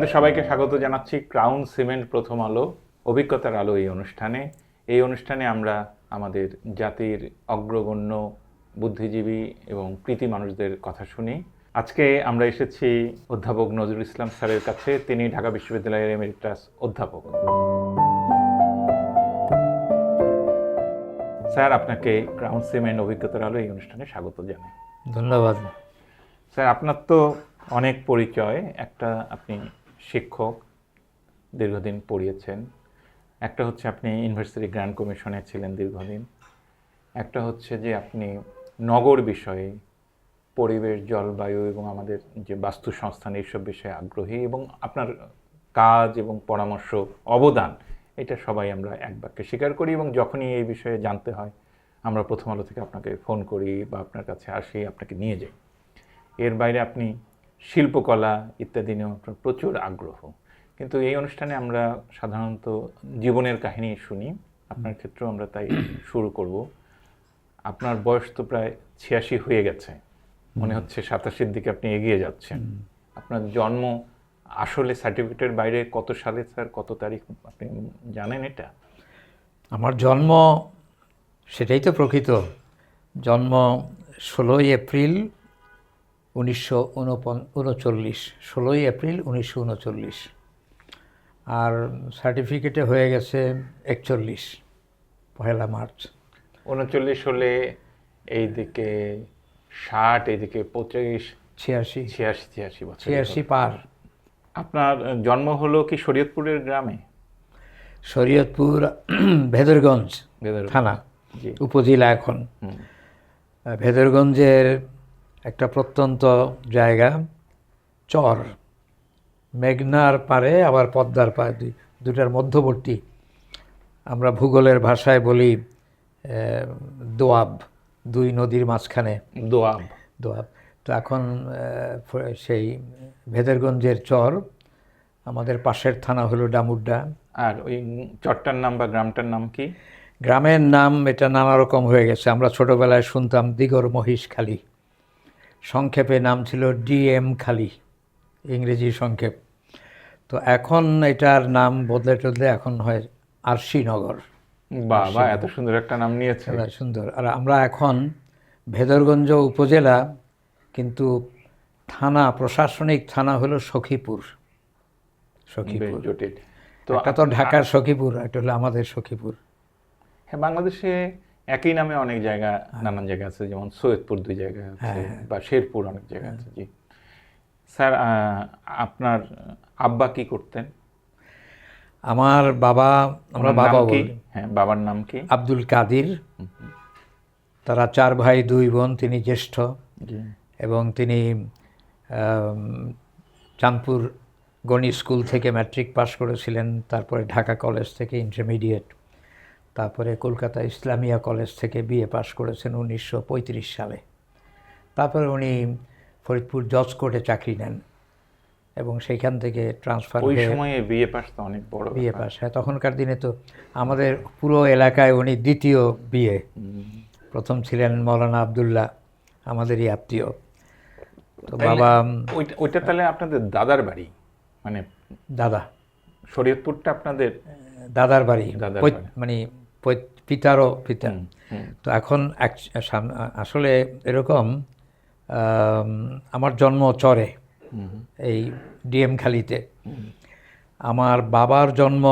আপনাদের সবাইকে স্বাগত জানাচ্ছি ক্রাউন সিমেন্ট প্রথম আলো অভিজ্ঞতার আলো এই অনুষ্ঠানে আমরা আমাদের জাতির অগ্রগণ্য বুদ্ধিজীবী এবং কৃতি মানুষদের কথা শুনি। আজকে আমরা এসেছি অধ্যাপক নজরুল ইসলাম স্যারের কাছে। তিনি ঢাকা বিশ্ববিদ্যালয়ের এমেরিটাস অধ্যাপক। স্যার, আপনাকে ক্রাউন সিমেন্ট অভিজ্ঞতার আলো এই অনুষ্ঠানে স্বাগত জানাই। ধন্যবাদ স্যার। আপনার তো অনেক পরিচয়। একটা, আপনি শিক্ষক, দীর্ঘদিন পড়িয়েছেন। একটা হচ্ছে আপনি ইউনিভার্সিটি গ্র্যান্ড কমিশনে ছিলেন দীর্ঘদিন। একটা হচ্ছে যে আপনি নগর বিষয়ে, পরিবেশ, জলবায়ু এবং আমাদের যে বাস্তু সংস্থান এইসব বিষয়ে আগ্রহী, এবং আপনার কাজ এবং পরামর্শ, অবদান, এটা সবাই আমরা এক বাক্যে স্বীকার করি। এবং যখনই এই বিষয়ে জানতে হয় আমরা প্রথম আলো থেকে আপনাকে ফোন করি বা আপনার কাছে আসি, আপনাকে নিয়ে যাই। এর বাইরে আপনি শিল্পকলা ইত্যাদি নিয়েও আপনার প্রচুর আগ্রহ। কিন্তু এই অনুষ্ঠানে আমরা সাধারণত জীবনের কাহিনী শুনি, আপনার ক্ষেত্রেও আমরা তাই শুরু করব। আপনার বয়স তো প্রায় 86 হয়ে গেছে, মনে হচ্ছে 87-র দিকে আপনি এগিয়ে যাচ্ছেন। আপনার জন্ম আসলে সার্টিফিকেটের বাইরে কত সালে স্যার, কত তারিখ আপনি জানেন এটা? আমার জন্ম, সেটাই তো প্রকৃত জন্ম 16ই এপ্রিল 1939, 16ই এপ্রিল 1939। আর সার্টিফিকেটে হয়ে গেছে 41, পহেলা মার্চ। 39 হলে এইদিকে 60, এইদিকে 25, 86 বছর। 86 পার। আপনার জন্ম হলো কি শরীয়তপুরের গ্রামে? শরীয়তপুর ভেদরগঞ্জ থানা, উপজেলা এখন। ভেদরগঞ্জের একটা প্রত্যন্ত জায়গা, চর, মেঘনার পারে আবার পদ্মার পারে, দুটার মধ্যবর্তী। আমরা ভূগোলের ভাষায় বলি দোয়াব, দুই নদীর মাঝখানে দোয়াব। তো এখন সেই ভেদরগঞ্জের চর, আমাদের পাশের থানা হলো ডামুড্ডা। আর ওই চরটার নাম বা গ্রামটার নাম কি? গ্রামের নাম এটা নানা রকম হয়ে গেছে। আমরা ছোটোবেলায় শুনতাম দিগর মহিষখালী, সংক্ষেপে নাম ছিল ডিএম খালি, ইংরেজি সংক্ষেপ। তো এখন এটার নাম বদলে এখন হয় আরশিনগর। বাবা, এত সুন্দর একটা নাম নিয়েছে। সুন্দর। আর আমরা এখন ভেদরগঞ্জ উপজেলা, কিন্তু থানা, প্রশাসনিক থানা হলো সখীপুর। তো একটা তো ঢাকার সখীপুর, এটা হলো আমাদের সখীপুর। হ্যাঁ, বাংলাদেশে একই নামে অনেক জায়গা, নানান জায়গা আছে, যেমন সৈয়দপুর 2 জায়গায় আছে, বা শেরপুর অনেক জায়গা আছে। জি স্যার, আপনার আব্বা কি করতেন? আমার বাবা, আমরা বাবা বলি। হ্যাঁ, বাবার নাম কি? আব্দুল কাদির। তারা 4 ভাই 2 বোন, তিনি জ্যেষ্ঠ। এবং তিনি চাঁদপুর গণিত স্কুল থেকে ম্যাট্রিক পাস করেছিলেন, তারপরে ঢাকা কলেজ থেকে ইন্টারমিডিয়েট, তারপরে কলকাতা ইসলামিয়া কলেজ থেকে বিএ পাস করেছেন 1935 সালে। তারপরে উনি ফরিদপুর জজ কোর্টে চাকরি নেন এবং সেইখান থেকে ট্রান্সফার হয়ে। ওই সময়ে বিএ পাস তো অনেক বড় বিএ পাস। হ্যাঁ, তখনকার দিনে তো আমাদের পুরো এলাকায় উনি দ্বিতীয় বিএ। প্রথম ছিলেন মৌলানা আবদুল্লাহ, আমাদেরই আত্মীয়। তো বাবা, ওইটা তাহলে আপনাদের দাদার বাড়ি? মানে দাদা, শরীয়তপুরটা আপনাদের দাদার বাড়ি, মানে পিতারও পিতা। তো এখন আসলে এরকম, আমার জন্ম চরে, এই ডিএম খালিতে। আমার বাবার জন্ম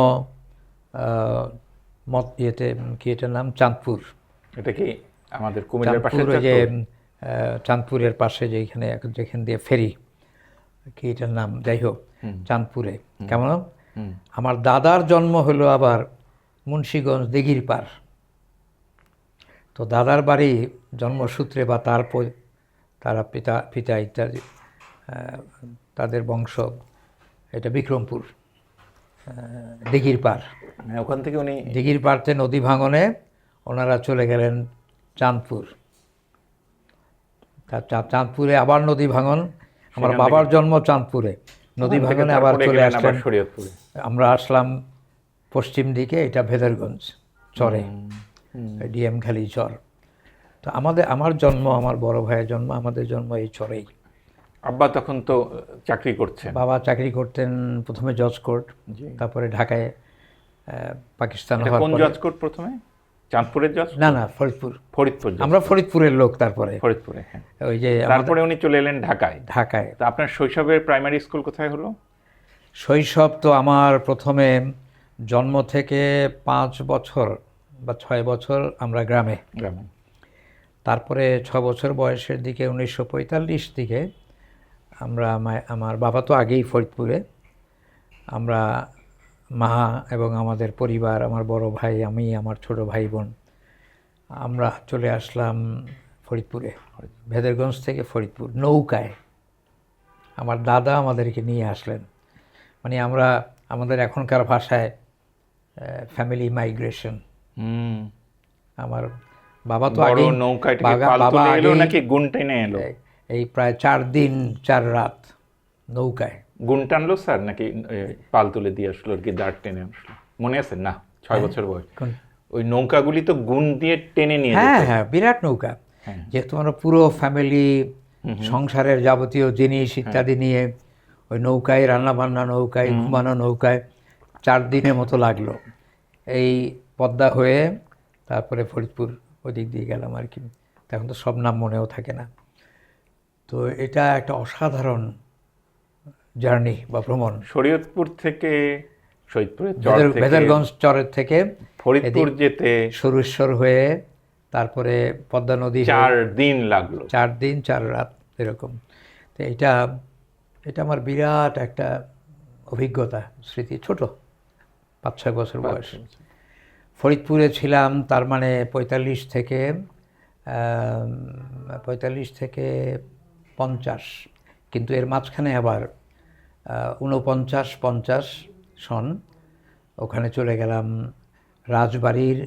ইয়েতে, কি এটার নাম, চাঁদপুর। এটা কি আমাদের কুমিল্লার পাশে? যে চাঁদপুরের পাশে যেখানে, যেখান দিয়ে ফেরি, কি এটার নাম, যাই হোক, চাঁদপুরে। কেমন, আমার দাদার জন্ম হলো আবার মুন্সিগঞ্জ দিঘির পার। তো দাদার বাড়ি জন্মসূত্রে বা তারা পিতা ইত্যাদি, তাদের বংশ, এটা বিক্রমপুর, দিঘির পার। ওখান থেকে উনি দিঘির পাড়তে নদী ভাঙনে ওনারা চলে গেলেন চাঁদপুর। চাঁদপুরে আবার নদী ভাঙন। আমার বাবার জন্ম চাঁদপুরে, নদী ভাঙনে আবার চলে আসলেন শরীয়তপুরে। আমরা আসলাম পশ্চিম দিকে, এটা ভেদরগঞ্জ চরে, ডিএম খালি চর। তো আমার জন্ম, আমার বড় ভাইয়ের জন্ম, আমাদের জন্ম এই চরেই। আব্বা তখন তো চাকরি করছেন। বাবা চাকরি করতেন প্রথমে জজ কোর্ট, জি। তারপরে ঢাকায় পাকিস্তান এটা হওয়ার কোন পরে। জজ কোর্ট প্রথমে? চাঁদপুরের জজ? না না, ফরিদপুর। ফরিদপুর জজ আমরা কোর্ট। ফরিদপুরের লোক। তারপরে ফরিদপুরে, হ্যাঁ। ওই যে তারপরে উনি চলে এলেন ঢাকায়। ঢাকায়। তো আপনার শৈশবের প্রাইমারি স্কুল কোথায় হলো? শৈশব তো আমার প্রথমে জন্ম থেকে 5 বছর বা 6 বছর আমরা গ্রামে, গ্রামে। তারপরে 6 বছর বয়সের দিকে 1945 দিকে আমরা আমার বাবা তো আগেই ফরিদপুরে, আমরা মা এবং আমাদের পরিবার, আমার বড় ভাই, আমি, আমার ছোট ভাই বোন, আমরা চলে আসলাম ফরিদপুরে। ভেদেরগঞ্জ থেকে ফরিদপুর নৌকায় আমার দাদা আমাদেরকে নিয়ে আসলেন। মানে আমরা আমাদের এখনকার ভাষায় ফ্যামিলি মাইগ্রেশন। আমার বাবা তো বড় আগেই নৌকায় থেকে পাল তুলে এলো নাকি গুণ টেনে এলো? এই প্রায় 4 দিন 4 রাত নৌকায়। গুণ টানলো স্যার নাকি পাল তুলে দিয়ে আসলো আর কি, দাঁড় টেনে আসলো? মনে আছে না? 6 বছর বয়স। ওই নৌকাগুলি তো গুণ দিয়ে টেনে নিয়ে হ্যাঁ যেত। হ্যাঁ, বিরাট নৌকা। যেহেতু আমরা পুরো ফ্যামিলি, সংসারের যাবতীয় জিনিস ইত্যাদি নিয়ে ওই নৌকায় রান্না বান্না, নৌকায় ঘুমানো, নৌকায় 4 দিনের মতো লাগলো। এই পদ্মা হয়ে তারপরে ফরিদপুর ওদিক দিয়ে গেলাম আর কি। তখন তো সব নাম মনেও থাকে না। তো এটা একটা অসাধারণ জার্নি বা ভ্রমণ। শরীয়তপুর থেকে শহীদপুরের চর থেকে ভেদেরগঞ্জ চরের থেকে ফরিদপুর যেতে সুরেশ্বর হয়ে তারপরে পদ্মা নদী 4 দিন লাগলো। 4 দিন 4 রাত এরকম। তো এটা আমার বিরাট একটা অভিজ্ঞতা, স্মৃতি। ছোট 5-6 বছর বয়স। ফরিদপুরে ছিলাম তার মানে 45 থেকে 50, কিন্তু এর মাঝখানে আবার 49-50 সন ওখানে চলে গেলাম রাজবাড়ির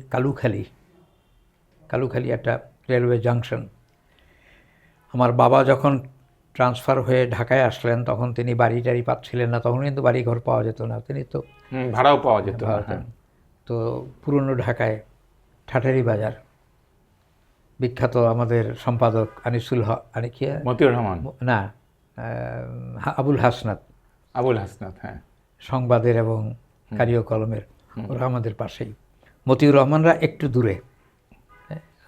কালুখালী একটা রেলওয়ে জাংশন। আমার বাবা যখন ট্রান্সফার হয়ে ঢাকায় আসলেন তখন তিনি বাড়ি টাড়ি পাচ্ছিলেন না, তখন কিন্তু বাড়ি ঘর পাওয়া যেত না, তিনি তো ভাড়াও পাওয়া যেত না। তো পুরনো ঢাকায় ঠাটারি বাজার, বিখ্যাত আমাদের সম্পাদক মতিউর রহমান না আবুল হাসনাত, হ্যাঁ, সংবাদের এবং কারিও কলমের, ওরা আমাদের পাশেই। মতিউর রহমানরা একটু দূরে,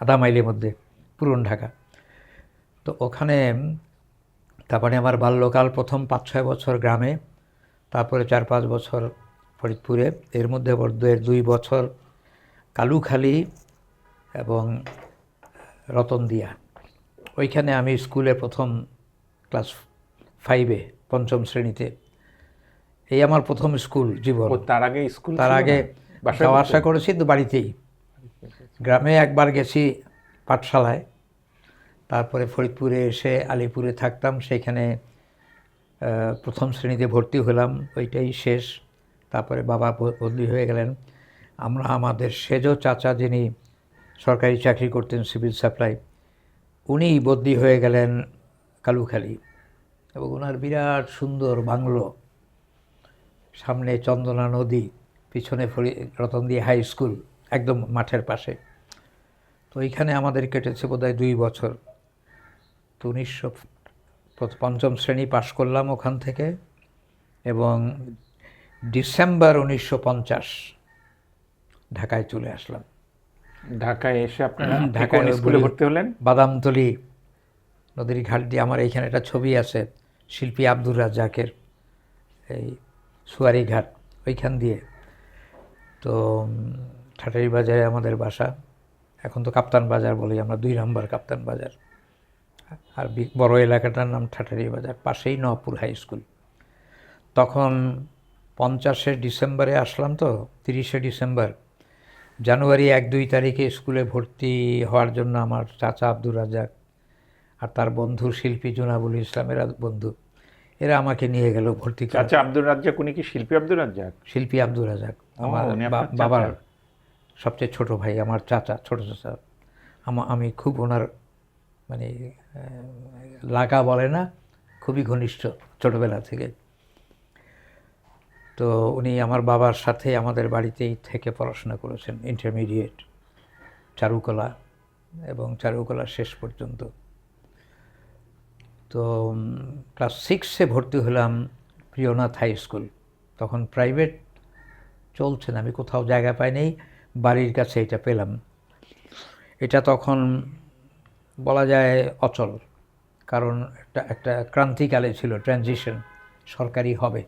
আধা মাইলের মধ্যে পুরনো ঢাকা। তো ওখানে তারপরে আমার বাল্যকাল প্রথম 5-6 বছর গ্রামে, তারপরে 4-5 বছর ফরিদপুরে, এর মধ্যে 2 বছর কালুখালী এবং রতনদিয়া। ওইখানে আমি স্কুলে প্রথম ক্লাস 5-এ 5ম শ্রেণীতে, এই আমার প্রথম স্কুল জীবন। তার আগে স্কুল, তার আগে যাওয়া আসা করেছি তো বাড়িতেই। গ্রামে একবার গেছি পাঠশালায়, তারপরে ফরিদপুরে এসে আলিপুরে থাকতাম, সেখানে প্রথম শ্রেণীতে ভর্তি হলাম, ওইটাই শেষ। তারপরে বাবা বদলি হয়ে গেলেন। আমরা আমাদের সেজ চাচা যিনি সরকারি চাকরি করতেন সিভিল সাপ্লাই, উনি বদলি হয়ে গেলেন কালুখালী, এবং ওনার বিরাট সুন্দর বাংলো, সামনে চন্দনা নদী, পিছনে রতনদিয়া হাই স্কুল একদম মাঠের পাশে। তো এইখানে আমাদের কেটেছে বোধহয় 2 বছর। তো 5ম শ্রেণী পাশ করলাম ওখান থেকে, এবং ডিসেম্বর 1950 ঢাকায় চলে আসলাম। ঢাকায় এসে আপনারা ঢাকায় স্কুলে ভর্তি হলেন? বাদামতলী নদীর ঘাট দিয়ে, আমার এইখানে একটা ছবি আছে শিল্পী আব্দুর রাজ্জাকের, এই সুয়ারি ঘাট ওইখান দিয়ে। তো ঠাটারি বাজারে আমাদের বাসা, এখন তো কাপ্তান বাজার বলি আমরা, 2 নম্বর কাপ্তান বাজার। আর বড় এলাকাটার নাম ঠাটারি বাজার, পাশেই নওয়াবপুর হাই স্কুল। তখন 50-এর ডিসেম্বরে আসলাম, তো 30শে ডিসেম্বর, জানুয়ারি 1-2 তারিখে স্কুলে ভর্তি হওয়ার জন্য আমার চাচা আব্দুর রাজ্জাক আর তার বন্ধু শিল্পী জোনাবুল ইসলামের বন্ধু, এরা আমাকে নিয়ে গেল ভর্তি। চাচা আব্দুর রাজ্জাক, উনি কি শিল্পী আব্দুর রাজ্জাক? শিল্পী আব্দুর রাজ্জাক আমার বাবার সবচেয়ে ছোট ভাই, আমার চাচা, ছোট চাচা। আমি খুব ওনার মানে লাগা বলে না, খুবই ঘনিষ্ঠ ছোটবেলা থেকে। তো উনি আমার বাবার সাথে আমাদের বাড়িতেই থেকে পড়াশোনা করেছেন, ইন্টারমিডিয়েট, চারুকলা, এবং চারুকলা শেষ পর্যন্ত। তো ক্লাস 6-এ ভর্তি হলাম প্রিয়নাথ হাই স্কুল। তখন প্রাইভেট চলছে না, আমি কোথাও জায়গা পাইনি, বাড়ির কাছে এটা পেলাম। এটা তখন বলা যায় অচল, কারণ একটা ক্রান্তিকালে ছিল, ট্রানজিশন, সরকারি হবে।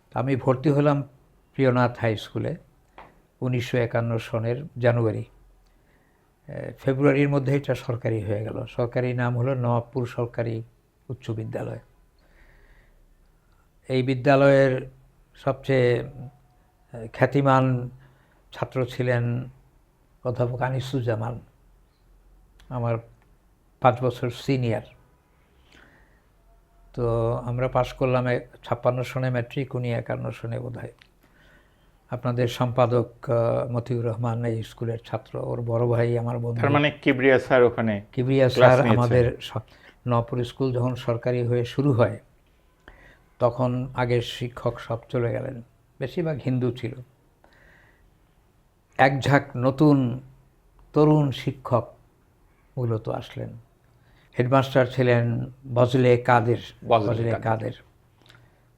তো আমি ভর্তি হলাম প্রিয়নাথ হাই স্কুলে 1951 সনের জানুয়ারি। ফেব্রুয়ারির মধ্যে এটা সরকারি হয়ে গেল। সরকারি নাম হলো নবাবপুর সরকারি উচ্চ বিদ্যালয়। এই বিদ্যালয়ের সবচেয়ে খ্যাতিমান ছাত্র ছিলেন অধ্যাপক আনিসুজ্জামান, আমার 5 বছর সিনিয়র। তো আমরা পাশ করলাম 56 সনে ম্যাট্রিক, উনি 51 সনে বোধহয়। আপনাদের সম্পাদক মতিউর রহমান এই স্কুলের ছাত্র, ওর বড় ভাই আমার বন্ধু। তার মানে কিবরিয়া স্যার ওখানে কিবরিয়া স্যার আমাদের নপুর স্কুল যখন সরকারি হয়ে শুরু হয় তখন আগের শিক্ষক সব চলে গেলেন, বেশিরভাগ হিন্দু ছিল। এক ঝাঁক নতুন তরুণ শিক্ষক মূলত আসলেন। হেডমাস্টার ছিলেন বজলে কাদের।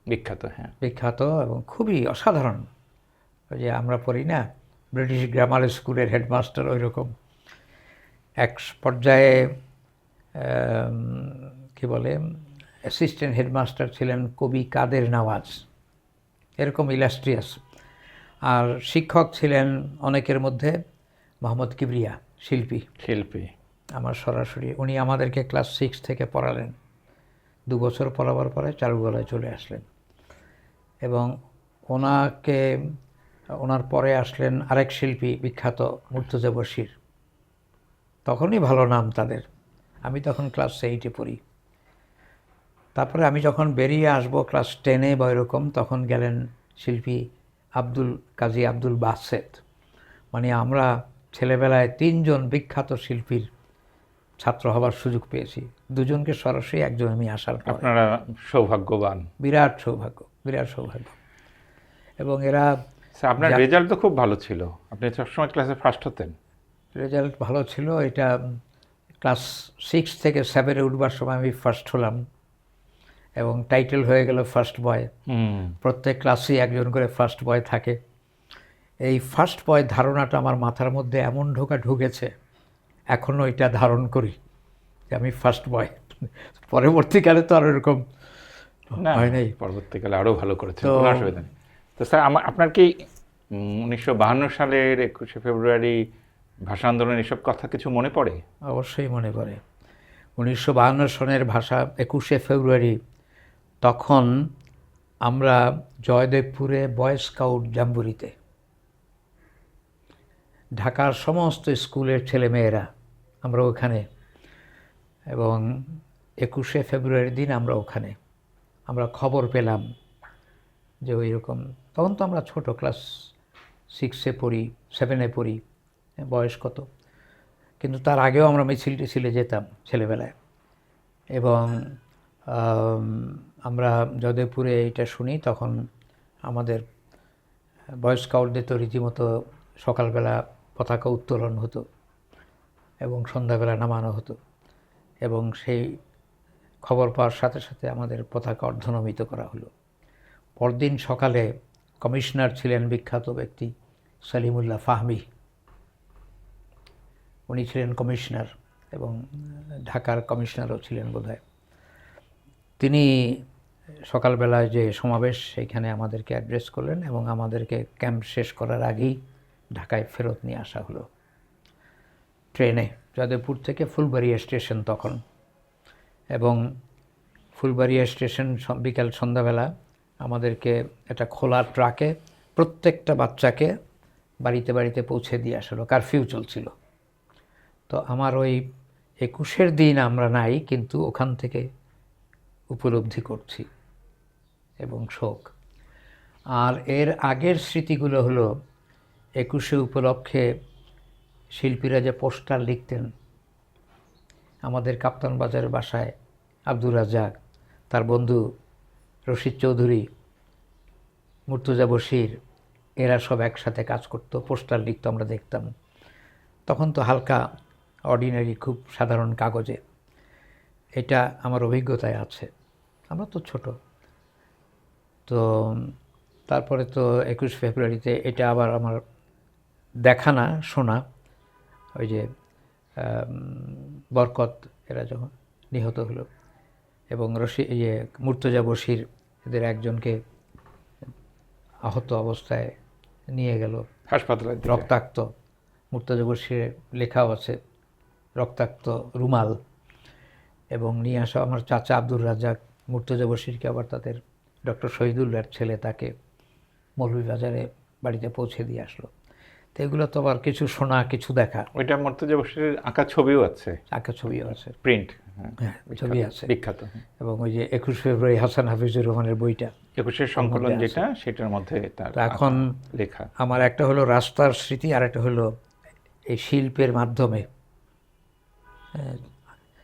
বিখ্যাত, হ্যাঁ, বিখ্যাত এবং খুবই অসাধারণ। ওই যে আমরা পড়ি না ব্রিটিশ গ্রামার স্কুলের হেডমাস্টার, ওই রকম। এক পর্যায়ে কি বলে অ্যাসিস্ট্যান্ট হেডমাস্টার ছিলেন কবি কাদের নওয়াজ, এরকম ইলাস্ট্রিয়াস। আর শিক্ষক ছিলেন অনেকের মধ্যে মোহাম্মদ কিবরিয়া, শিল্পী। আমার সরাসরি উনি আমাদেরকে ক্লাস 6 থেকে পড়ালেন। 2 বছর পড়াবার পরে চারুকলায় চলে আসলেন। এবং ওনার পরে আসলেন আরেক শিল্পী বিখ্যাত মুর্তজা বশির। তখনই ভালো নাম তাদের। আমি তখন ক্লাস 8-এ পড়ি। তারপরে আমি যখন বেরিয়ে আসবো ক্লাস 10-এ বা এরকম, তখন গেলেন শিল্পী কাজী আব্দুল বাসেত। মানে আমরা ছেলেবেলায় 3 জন বিখ্যাত শিল্পীর ছাত্র হবার সুযোগ পেয়েছি। 2 জনকে সরাসরি, একজন আমি আসার পর। আপনারা সৌভাগ্যবান। বিরাট সৌভাগ্য। এবং এরা, আপনার রেজাল্ট তো খুব ভালো ছিল, আপনি সবসময় ক্লাসে ফার্স্ট হতেন। রেজাল্ট ভালো ছিল। এটা ক্লাস 6 থেকে 7-এ উঠবার সময় আমি ফার্স্ট হলাম এবং টাইটেল হয়ে গেল ফার্স্ট বয়। প্রত্যেক ক্লাসেই একজন করে ফার্স্ট বয় থাকে। এই ফার্স্ট বয় ধারণাটা আমার মাথার মধ্যে এমন ঢুকেছে, এখনও এটা ধারণ করি যে আমি ফার্স্ট বয়। পরবর্তীকালে তো আর এরকম হয় নাই, পরবর্তীকালে আরও ভালো করেছেন, কোনো অসুবিধা নেই। তো স্যার, আপনার কি 1952 সালের 21শে ফেব্রুয়ারি ভাষা আন্দোলন এসব কথা কিছু মনে পড়ে? অবশ্যই মনে পড়ে। 1952 সনের 21শে ফেব্রুয়ারি, তখন আমরা জয়দেবপুরে বয় স্কাউট জাম্বুরিতে, ঢাকার সমস্ত স্কুলের ছেলেমেয়েরা আমরা ওখানে, এবং 21শে ফেব্রুয়ারির দিন আমরা ওখানে, আমরা খবর পেলাম যে ওই রকম। তখন তো আমরা ছোট, ক্লাস 6-এ পড়ি, 7-এ পড়ি, বয়স কত। কিন্তু তার আগেও আমরা মিছিলে যেতাম ছেলেবেলায়। এবং আমরা জয়দেবপুরে এইটা শুনি, তখন আমাদের বয় স্কাউটদের তো রীতিমতো সকালবেলা পতাকা উত্তোলন হতো এবং সন্ধ্যাবেলা নামানো হতো। এবং সেই খবর পাওয়ার সাথে সাথে আমাদের পতাকা অর্ধনমিত করা হলো। পরদিন সকালে কমিশনার ছিলেন বিখ্যাত ব্যক্তি সলিমুল্লাহ ফাহমি। উনি ছিলেন কমিশনার এবং ঢাকার কমিশনারও ছিলেন বোধহয়। তিনি সকালবেলায় যে সমাবেশ, সেইখানে আমাদেরকে অ্যাড্রেস করলেন এবং আমাদেরকে ক্যাম্প শেষ করার আগেই ঢাকায় ফেরত নিয়ে আসা হলো ট্রেনে, জয়দেবপুর থেকে ফুলবাড়িয়া স্টেশন তখন। এবং ফুলবাড়িয়া স্টেশন বিকাল সন্ধ্যাবেলা আমাদেরকে একটা খোলা ট্রাকে প্রত্যেকটা বাচ্চাকে বাড়িতে বাড়িতে পৌঁছে দিয়ে আসলো। কারফিউ চলছিল। তো আমার ওই 21-এর দিন আমরা নাই, কিন্তু ওখান থেকে উপলব্ধি করছি এবং শোক। আর এর আগের স্মৃতিগুলো হলো 21শে উপলক্ষে শিল্পীরা যে পোস্টার লিখতেন, আমাদের কাপ্তান বাজারের বাসায় আব্দুর রাজ্জাক, তার বন্ধু রশিদ চৌধুরী, মুর্তজা বশির, এরা সব একসাথে কাজ করতো, পোস্টার লিখতো, আমরা দেখতাম। তখন তো হালকা অর্ডিনারি, খুব সাধারণ কাগজে। এটা আমার অভিজ্ঞতায় আছে। আমরা তো ছোট। তো তারপরে তো 21 ফেব্রুয়ারিতে এটা আবার আমার দেখা না শোনা, ওই যে বরকত এরা যখন নিহত হলো এবং মুর্তজা বশির এদের একজনকে আহত অবস্থায় নিয়ে গেল হাসপাতালে দিকে। রক্তাক্ত, মুর্তজা বশিরের লেখাও আছে, রক্তাক্ত রুমাল, এবং নিয়ে আসা আমার চাচা আব্দুর রাজ্জাক মুর্তজা বশিরকে আবার তাদের ডক্টর শহীদুল্লাহর ছেলে তাকে মৌলভীবাজারে বাড়িতে পৌঁছে দিয়ে আসলো। তো এগুলো তো আবার কিছু শোনা, কিছু দেখা। ওইটা মুর্তজা বশিরের আঁকা ছবিও আছে, আঁকা ছবিও আছে, প্রিন্ট, হ্যাঁ ছবি আছে বিখ্যাত। এবং ওই যে 21 ফেব্রুয়ারি হাসান হাফিজুর রহমানের বইটা 21-এর সংকলন যেটা, সেটার মধ্যে তার তো এখন লেখা। আমার একটা হলো রাস্তার স্মৃতি, আর একটা হলো এই শিল্পের মাধ্যমে,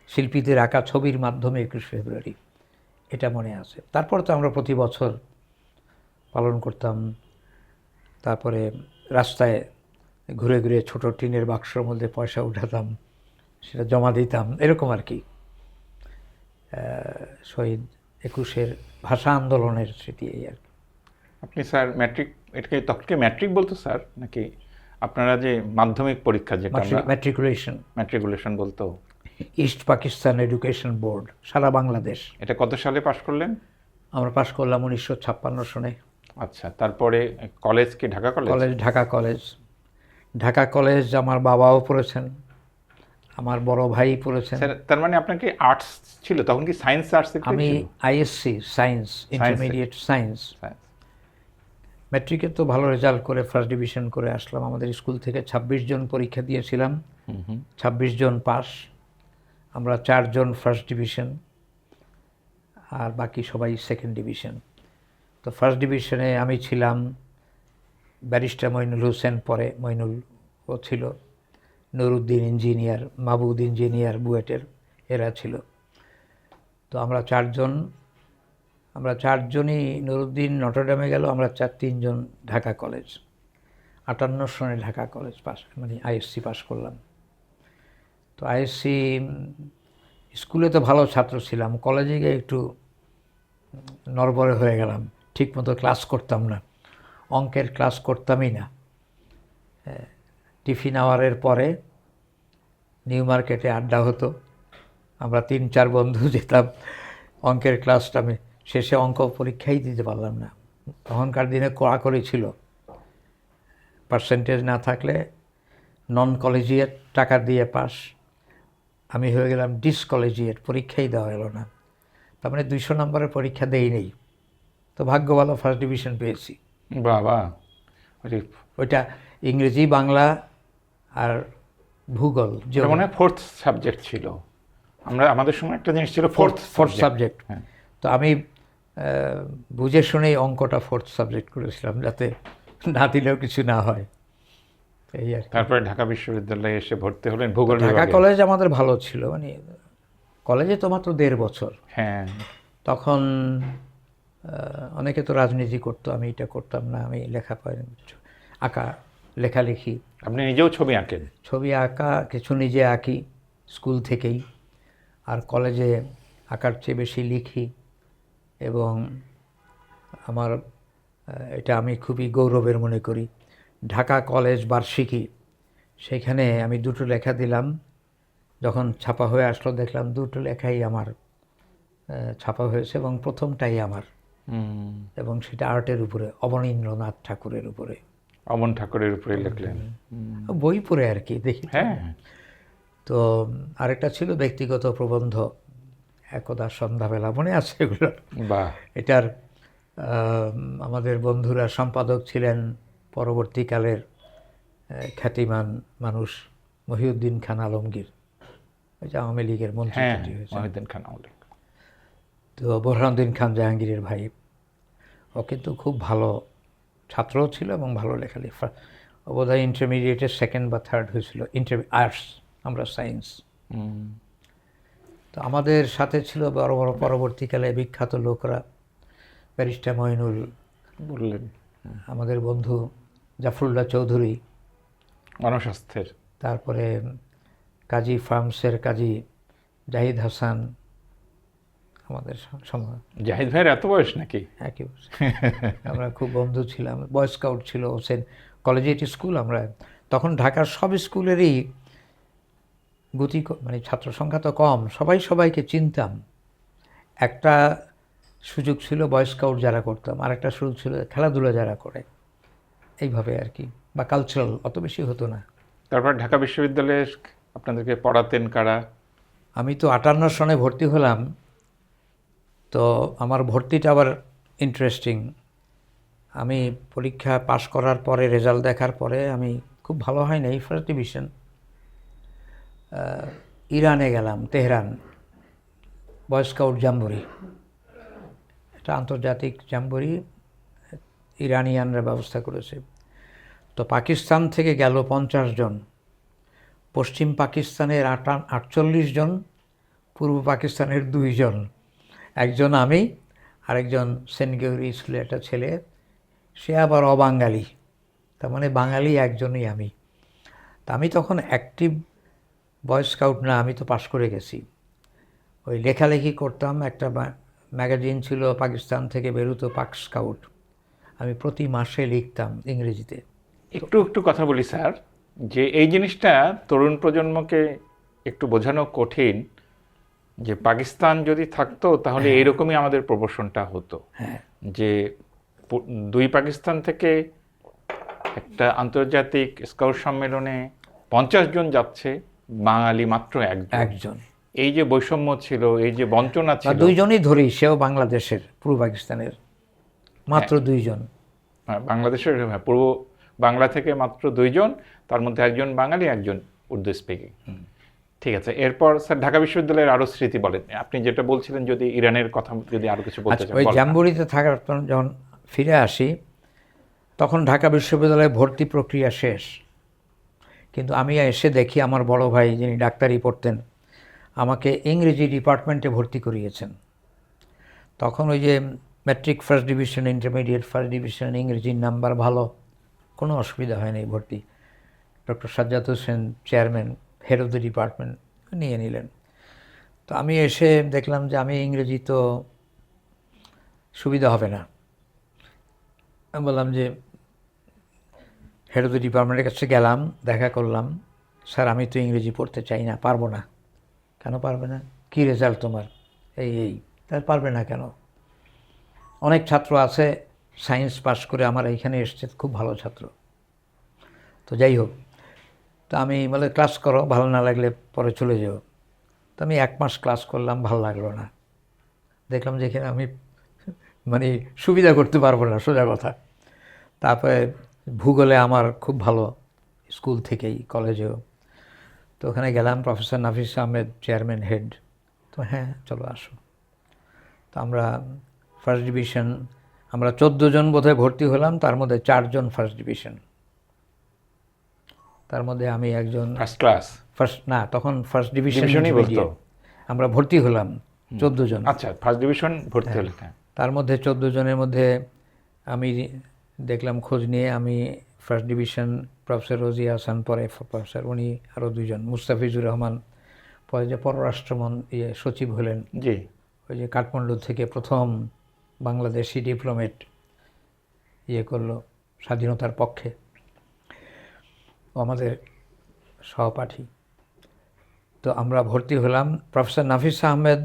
শিল্পীদের আঁকা ছবির মাধ্যমে 21 ফেব্রুয়ারি, এটা মনে আছে। তারপর তো আমরা প্রতি বছর পালন করতাম। তারপরে রাস্তায় ঘুরে ঘুরে ছোট টিনের বাক্সর মধ্যে পয়সা উঠাতাম, সেটা জমা দিতাম, এরকম আর কি। শহীদ 21-এর ভাষা আন্দোলনের স্মৃতি এই আর কি। আপনি স্যার ম্যাট্রিক, এটাকে তখনকে ম্যাট্রিক বলতো স্যার, নাকি আপনারা যে মাধ্যমিক পরীক্ষা যেটা আমরা ম্যাট্রিকুলেশন বলতো? ইস্ট পাকিস্তান এডুকেশন বোর্ড, সারা বাংলাদেশ। এটা কত সালে পাশ করলেন? আমরা পাশ করলাম 1956 সনে। আচ্ছা, তারপরে কলেজ কি Dhaka college? College Dhaka college. Dhaka college আমার বাবাও পড়েছেন, আমার বড় ভাই পড়েছেন। স্যার তার মানে আপনার কি আর্টস ছিল তখন, কি সায়েন্স আর্টস? আমি আইএসসি সায়েন্স, ইন্টারমিডিয়েট সায়েন্স। ম্যাট্রিকে তো ভালো রেজাল্ট করে ফার্স্ট ডিভিশন করে আসলাম। আমাদের স্কুল থেকে 26 জন পরীক্ষা দিয়েছিলাম, 26 জন পাস, আমরা 4 জন ফার্স্ট ডিভিশন আর বাকি সবাই সেকেন্ড ডিভিশন। তো ফার্স্ট ডিভিশনে আমি ছিলাম, ব্যারিস্টার মইনুল হোসেন পরে মইনুল ও ছিল, নুরুদ্দিন ইঞ্জিনিয়ার, মাহবুদ ইঞ্জিনিয়ার বুয়েটের, এরা ছিল। তো আমরা 4 জনই, নুরুদ্দিন নটরডেমে গেল, আমরা 3 জন ঢাকা কলেজ। 58 সনে ঢাকা কলেজ পাস, মানে আইএসসি পাস করলাম। তো আইএসসি স্কুলে তো ভালো ছাত্র ছিলাম, কলেজে গিয়ে একটু নড়বড়ে হয়ে গেলাম, ঠিকমতো ক্লাস করতাম না, অঙ্কের ক্লাস করতামই না। টিফিন আওয়ারের পরে নিউ মার্কেটে আড্ডা হতো, আমরা 3-4 বন্ধু যেতাম, অঙ্কের ক্লাসটা আমি শেষে অঙ্ক পরীক্ষাই দিতে পারলাম না। তখনকার দিনে কড়াকড়ি ছিল, পার্সেন্টেজ না থাকলে নন কলেজিয়েট টাকা দিয়ে পাস। আমি হয়ে গেলাম ডিসকলেজিয়েট, পরীক্ষাই দেওয়া হলো না। তার মানে 200 নম্বরের পরীক্ষা দেই নেই। তো ভাগ্য ভালো ফার্স্ট ডিভিশন পেয়েছি। বাবা, ওইটা ইংরেজি, বাংলা আর ভূগোল, যে মানে ফোর্থ সাবজেক্ট ছিল। আমাদের সময় একটা জিনিস ছিল ফোর্থ সাবজেক্ট। তো আমি বুঝে শুনেই অঙ্কটা ফোর্থ সাবজেক্ট করেছিলাম, যাতে না দিলেও কিছু না হয়, এই আর কি। তারপরে ঢাকা বিশ্ববিদ্যালয়ে এসে ভর্তি হলেন ভূগোল বিভাগে। ঢাকা কলেজ আমাদের ভালো ছিল, মানে কলেজে তো মাত্র 1.5 বছর। হ্যাঁ, তখন অনেকে তো রাজনীতি করতো, আমি এটা করতাম না। আমি আঁকা, লেখালেখি। আপনি নিজেও ছবি আঁকেন? ছবি আঁকা কিছু নিজে আঁকি স্কুল থেকেই, আর কলেজে আঁকার চেয়ে বেশি লিখি। এবং আমার এটা আমি খুবই গৌরবের মনে করি, ঢাকা কলেজ বার্ষিকী, সেখানে আমি 2টো লেখা দিলাম। যখন ছাপা হয়ে আসলো দেখলাম 2টো লেখাই আমার ছাপা হয়েছে, এবং প্রথমটাই আমার, এবং সেটা আর্টের উপরে, অবনীন্দ্রনাথ ঠাকুরের উপরে। অমন ঠাকুরের উপরে লিখলেন? বই পড়ে আর কি দেখি। হ্যাঁ। তো আরেকটা ছিল ব্যক্তিগত প্রবন্ধ, একদা সন্ধ্যাবেলা, মনে আছে এগুলো? বাহ। এটার আমাদের বন্ধুরা সম্পাদক ছিলেন পরবর্তীকালের খ্যাতিমান মানুষ মহিউদ্দিন খান আলমগীর, ওই যে আওয়ামী লীগের মন্ত্রী হয়েছে। মহিউদ্দিন খান আলমগীর। তো বোরহানুদ্দিন খান জাহাঙ্গীরের ভাই, ও কিন্তু খুব ভালো ছাত্রও ছিল এবং ভালো লেখালেখি। ও বোধহয় ইন্টারমিডিয়েটের 2nd বা 3rd হয়েছিল, আর্টস, আমরা সায়েন্স। তো আমাদের সাথে ছিল বড় বড় পরবর্তীকালে বিখ্যাত লোকরা, ব্যারিস্টার মইনুল বললেন, আমাদের বন্ধু জাফরুল্লাহ চৌধুরী গণস্বাস্থ্যের, তারপরে কাজী ফার্মসের কাজী জাহিদ হাসান, আমাদের সময় জাহিদ ভাইয়ের এত বয়স নাকি? একই বছর। আমরা খুব বন্ধু ছিলাম, বয় স্কাউট ছিল সেন্ট কলেজিয়েট স্কুল। আমরা তখন ঢাকার সব স্কুলেরই গতি মানে ছাত্র সংখ্যা তো কম, সবাই সবাইকে চিনতাম। একটা সুযোগ ছিল বয় স্কাউট যারা করতাম, আর একটা সুযোগ ছিল খেলাধুলা যারা করে, এইভাবে আর কি, বা কালচারাল অত বেশি হতো না। তারপর ঢাকা বিশ্ববিদ্যালয়ে আপনাদেরকে পড়াতেন কারা? আমি তো 58 সনে ভর্তি হলাম, তো আমার ভর্তিটা আবার ইন্টারেস্টিং। আমি পরীক্ষা পাশ করার পরে, রেজাল্ট দেখার পরে, আমি খুব ভালো হয় নাই, ফার্স্ট ডিভিশন। ইরানে গেলাম, তেহরান, বয় স্কাউট জাম্বরি, এটা আন্তর্জাতিক জাম্বরি, ইরানিয়ানরা ব্যবস্থা করেছে। তো পাকিস্তান থেকে গেল 50 জন, পশ্চিম পাকিস্তানের 48 জন, পূর্ব পাকিস্তানের 2 জন, একজন আমি, আরেকজন সেন্ট গেউরি স্কুলের একটা ছেলে, সে আবার অবাঙালি, তার মানে বাঙালি একজনই আমি। তা আমি তখন অ্যাক্টিভ বয় স্কাউট না, আমি তো পাশ করে গেছি। ওই লেখালেখি করতাম, একটা ম্যাগাজিন ছিল পাকিস্তান থেকে বেরোতো, পাক স্কাউট, আমি প্রতি মাসে লিখতাম ইংরেজিতে। একটু একটু কথা বলি স্যার, যে এই জিনিসটা তরুণ প্রজন্মকে একটু বোঝানো কঠিন, যে পাকিস্তান যদি থাকতো তাহলে এইরকমই আমাদের প্রপোর্শনটা হতো। যে 2 পাকিস্তান থেকে একটা আন্তর্জাতিক স্কাউট সম্মেলনে 50 জন যাচ্ছে, বাঙালি মাত্র একজন। এই যে বৈষম্য ছিল, এই যে বঞ্চনা ছিল। 2 জনই ধরি, সেও বাংলাদেশের, পূর্ব পাকিস্তানের মাত্র 2 জন। বাংলাদেশের পূর্ব বাংলা থেকে মাত্র 2 জন, তার মধ্যে একজন বাঙালি, একজন উর্দু স্পিকিং। ঠিক আছে, এরপর স্যার ঢাকা বিশ্ববিদ্যালয়ের আরো স্মৃতি বলেন, আপনি যেটা বলছিলেন, যদি ইরানের কথা যদি আরো কিছু বলতে চান। ওই জাম্বুরিতে থাকার পর যখন ফিরে আসি, তখন ঢাকা বিশ্ববিদ্যালয়ে ভর্তি প্রক্রিয়া শেষ, কিন্তু আমি এসে দেখি আমার বড় ভাই, যিনি ডাক্তারি পড়তেন, আমাকে ইংরেজি ডিপার্টমেন্টে ভর্তি করিয়েছেন। তখন ওই যে matric first division, intermediate first division, ইংরেজির নাম্বার ভালো, কোনো অসুবিধা হয়নি ভর্তি। Doctor Sajjad Hossain chairman, head of the department, নিয়ে নিলেন। তো আমি এসে দেখলাম যে আমি ইংরেজি তো সুবিধা হবে না। আমি বললাম যে হেড অফ দ্য ডিপার্টমেন্টের কাছে গেলাম, দেখা করলাম, স্যার আমি তো ইংরেজি পড়তে চাই না, পারবো না। কেন পারবে না? কী রেজাল্ট তোমার? এই তার পারবে না কেন? অনেক ছাত্র আছে সায়েন্স পাস করে আমার এইখানে এসছে, খুব ভালো ছাত্র। তো যাই হোক, তো আমি বলে ক্লাস করো, ভালো না লাগলে পরে চলে যাও। তো আমি 1 মাস ক্লাস করলাম, ভালো লাগলো না, দেখলাম যে এখানে আমি মানে সুবিধা করতে পারবো না, সোজা কথা। তারপরে ভূগোলে আমার খুব ভালো, স্কুল থেকেই, কলেজেও। তো ওখানে গেলাম, প্রফেসর নাফিস আহমেদ চেয়ারম্যান, হেড। তো হ্যাঁ চলো আসো। তো আমরা ফার্স্ট ডিভিশন, আমরা 14 জন বোধহয় ভর্তি হলাম, তার মধ্যে 4 জন ফার্স্ট ডিভিশন, তার মধ্যে আমি একজন ফার্স্ট ক্লাস। ফার্স্ট না, তখন ফার্স্ট ডিভিশন আমরা ভর্তি হলাম 14 জন। আচ্ছা, ফার্স্ট ডিভিশন ভর্তি হলেন। তার মধ্যে 14 জনের মধ্যে আমি দেখলাম, খোঁজ নিয়ে আমি first division, professor rosea Hasan, পরে প্রফেসর, উনি আরও 2 জন, মুস্তাফিজুর রহমান, পরে যে পররাষ্ট্র সচিব হলেন, জি, ওই যে কাঠমান্ডু থেকে প্রথম বাংলাদেশি ডিপ্লোমেট করলো স্বাধীনতার পক্ষে, আমাদের সহপাঠী। তো আমরা ভর্তি হলাম। প্রফেসর নাফিস আহমেদ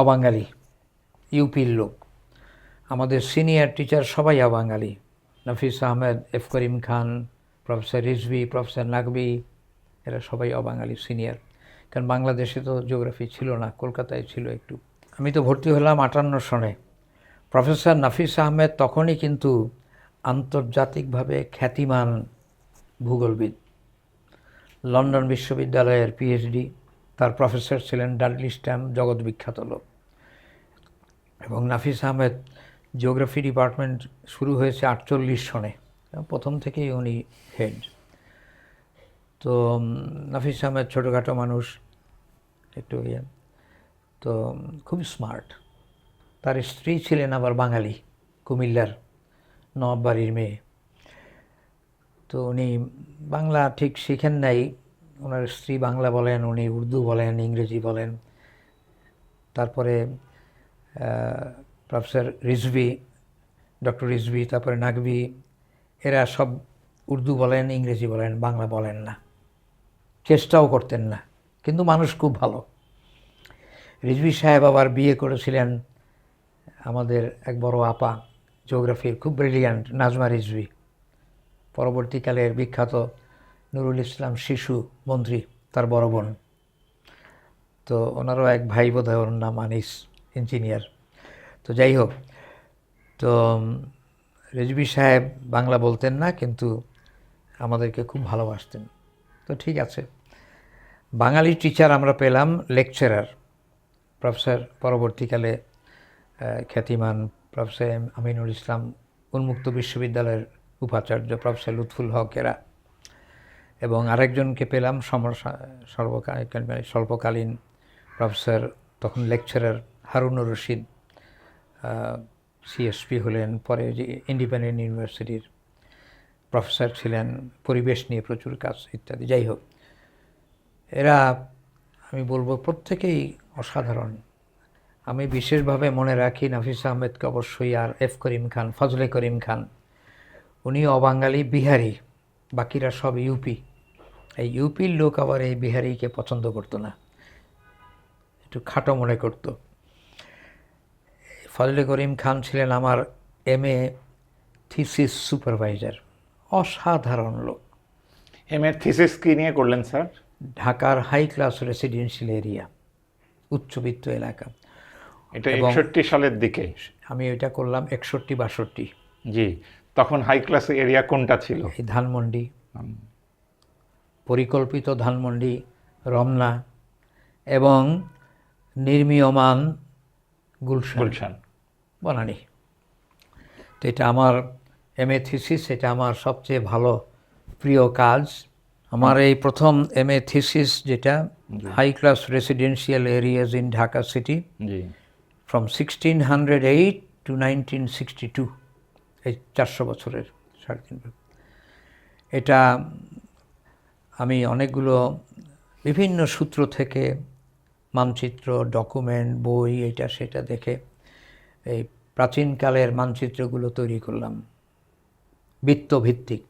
অবাঙালি, ইউপির লোক। আমাদের সিনিয়র টিচার সবাই অবাঙালি, নাফিস Ahmed, F Karim Khan, professor Rizvi, professor Naqvi, এরা সবাই অবাঙালি সিনিয়র। কারণ বাংলাদেশে তো জিওগ্রাফি ছিল না, কলকাতায় ছিল একটু। আমি তো ভর্তি হলাম 58 সনে। প্রফেসর নাফিস আহমেদ তখনই কিন্তু আন্তর্জাতিকভাবে খ্যাতিমান ভূগোলবিদ, লন্ডন বিশ্ববিদ্যালয়ের পিএইচডি, তার প্রফেসর ছিলেন ডাডলি স্ট্যাম্প, জগৎ বিখ্যাত লোক। এবং নাফিস আহমেদ জিওগ্রাফি ডিপার্টমেন্ট শুরু হয়েছে 48 সনে, প্রথম থেকেই উনি হেড। তো নাফিস আহমেদ ছোটোখাটো মানুষ, একটু তো খুব স্মার্ট। তার স্ত্রী ছিলেন আবার বাঙালি, কুমিল্লার নবাববাড়ির মেয়ে। তো উনি বাংলা ঠিক শিখেন নাই, ওনার স্ত্রী বাংলা বলেন, উনি উর্দু বলেন, ইংরেজি বলেন। তারপরে প্রফেসর রিজভী, ডক্টর রিজভী, তারপরে নাকভি, এরা সব উর্দু বলেন, ইংরেজি বলেন, বাংলা বলেন না, চেষ্টাও করতেন না, কিন্তু মানুষ খুব ভালো। রিজভী সাহেব আবার বিয়ে করেছিলেন আমাদের এক বড় আপা, জিওগ্রাফির খুব ব্রিলিয়ান্ট নাজমা রিজভী, পরবর্তীকালের বিখ্যাত নুরুল ইসলাম শিশু মন্ত্রী, তার বড় বোন। তো ওনারও এক ভাই বোধহয়, ওর নাম আনিস, ইঞ্জিনিয়ার। তো যাই হোক, তো রিজভী সাহেব বাংলা বলতেন না, কিন্তু আমাদেরকে খুব ভালোবাসতেন। তো ঠিক আছে, বাঙালি টিচার আমরা পেলাম, লেকচারার প্রফেসর, পরবর্তীকালে খ্যাতিমান প্রফেসর আমিনুল ইসলাম, উন্মুক্ত বিশ্ববিদ্যালয়ের উপাচার্য প্রফেসর লুৎফুল হক এরা, এবং আরেকজনকে পেলাম স্বল্পকালীন প্রফেসর, তখন লেকচারার হারুনুর রশিদ, সিএসপি হলেন, পরে যে ইন্ডিপেন্ডেন্ট ইউনিভার্সিটির প্রফেসর ছিলেন, পরিবেশ নিয়ে প্রচুর কাজ ইত্যাদি। যাই হোক, এরা আমি বলবো প্রত্যেকেই অসাধারণ। আমি বিশেষভাবে মনে রাখি নাফিস আহমেদকে অবশ্যই, আর এফ করিম খান, ফজলে করিম খান, উনি অবাঙালি, বিহারি, বাকিরা সব ইউপি। এই ইউপির লোক আবার এই বিহারিকে পছন্দ করতো না, একটু খাটো মনে করত। ফজলে করিম খান ছিলেন আমার MA থিসিস সুপারভাইজার, অসাধারণ লোক। MA থিসিস কি নিয়ে করলেন স্যার? ঢাকার হাই ক্লাস রেসিডেন্সিয়াল এরিয়া, উচ্চবিত্ত এলাকা। এটা 61 সালের দিকে আমি এটা করলাম 61-62। জি, তখন হাই ক্লাস এরিয়া কোনটা ছিল? এই ধানমন্ডি, পরিকল্পিত ধানমন্ডি, রমনা এবং নির্মীয়মান গুলশান, বনানী। তো এটা আমার MA থিসিস, এটা আমার সবচেয়ে ভালো প্রিয় কাজ। আমার এই প্রথম MA থিসিস, যেটা high class residential areas in Dhaka city from 1608 to 1962, এই 400 বছরের 3.5। এটা আমি অনেকগুলো বিভিন্ন সূত্র থেকে মানচিত্র, ডকুমেন্ট, বই, এটা সেটা দেখে এই প্রাচীনকালের মানচিত্রগুলো তৈরি করলাম, বৃত্তভিত্তিক।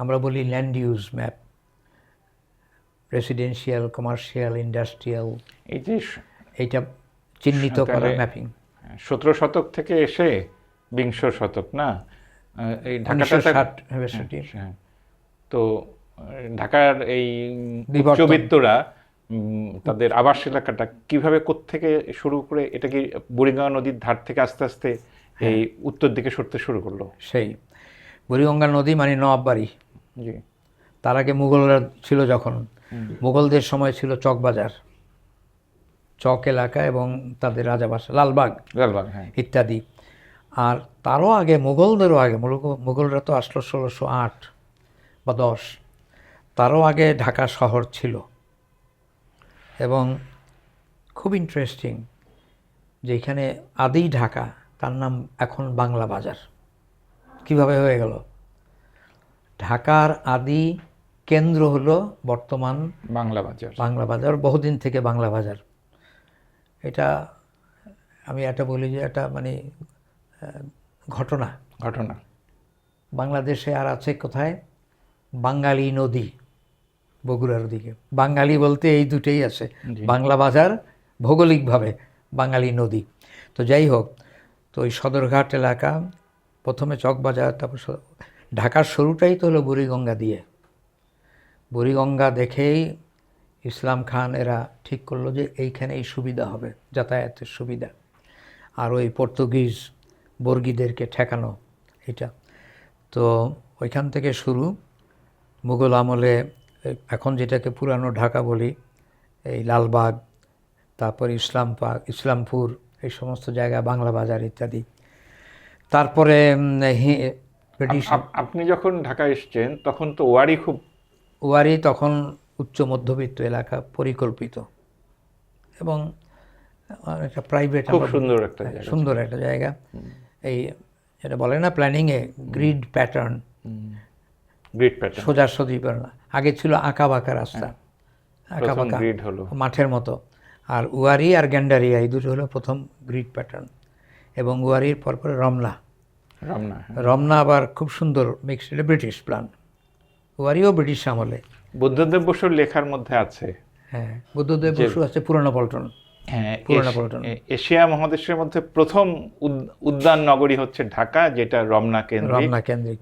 আমরা বলি land use map, residential, commercial, industrial, এই যে এইটা চিহ্নিত করা ম্যাপিং। 17 শতক থেকে এসে 20 শতক না, এই ঢাকাটা, তো ঢাকার এই উচ্চবিত্তরা তাদের আবাস এলাকাটা কিভাবে কোত্থেকে শুরু করে, এটা কি বুড়িগঙ্গা নদীর ধার থেকে আস্তে আস্তে এই উত্তর দিকে সরতে শুরু করলো? সেই বুড়িগঙ্গা নদী মানে নবাববাড়ি। জি, তার আগে মুঘলরা ছিল, যখন মুঘলদের সময় ছিল চকবাজার, চক এলাকা, এবং তাদের রাজাবাসা লালবাগ হ্যাঁ, ইত্যাদি। আর তারও আগে, মুঘলদেরও আগে, মুঘলরা তো আসলো 1608 বা 10, তারও আগে ঢাকা শহর ছিল। এবং খুব ইন্টারেস্টিং যে এখানে আদি ঢাকা, তার নাম এখন বাংলা বাজার। কিভাবে হয়ে গেল? ঢাকার আদি কেন্দ্র হলো বর্তমান বাংলা বাজার, বহুদিন থেকে বাংলা বাজার। এটা আমি এটা বলি যে এটা মানে ঘটনা। বাংলাদেশে আর আছে কোথায়? বাঙালি নদী, বগুড়ার দিকে। বাঙালি বলতে এই দুটেই আছে, বাংলা বাজার, ভৌগোলিকভাবে বাঙালি নদী। তো যাই হোক, তো ওই সদরঘাট এলাকা, প্রথমে চকবাজার, তারপর ঢাকার শুরুটাই তো হলো বুড়িগঙ্গা দিয়ে। বুড়িগঙ্গা দেখেই ইসলাম খান এরা ঠিক করলো যে এইখানেই সুবিধা হবে, যাতায়াতের সুবিধা, আর ওই পর্তুগিজ বর্গীদেরকে ঠেকানো, এটা। তো ওইখান থেকে শুরু। মুঘল আমলে এখন যেটাকে পুরানো ঢাকা বলি, এই লালবাগ, তারপর ইসলামপুর, এই সমস্ত জায়গা, বাংলা বাজার ইত্যাদি। তারপরে ব্রিটিশ। আপনি যখন ঢাকা এসছেন তখন তো ওয়ারি তখন উচ্চ মধ্যবিত্ত এলাকা, পরিকল্পিত এবং একটা প্রাইভেট, সুন্দর একটা জায়গা। এই যেটা বলে না প্ল্যানিংয়ে গ্রিড প্যাটার্ন, সোজাসুজি না, আগে ছিল আঁকা বাঁকা রাস্তা, আঁকা বাঁকা মাঠের মতো। আর ওয়ারি আর গ্যান্ডারিয়া এই দুটো হলো প্রথম গ্রিড প্যাটার্ন, এবং ওয়ারির পরপরে রমনা। রমনা, হ্যাঁ। রমনা আবার খুব সুন্দর মিক্সড, এটা ব্রিটিশ প্ল্যান। ওয়ারিও ব্রিটিশ আমলে। বুদ্ধদেব বসুর লেখার মধ্যে আছে, হ্যাঁ, বুদ্ধদেব বসু আছে পুরনো পল্টন। হ্যাঁ, পুরনো পল্টন। এশিয়া মহাদেশের মধ্যে প্রথম উদ্যান নগরী হচ্ছে ঢাকা, যেটা রমনা কেন্দ্রিক। রমনা কেন্দ্রিক।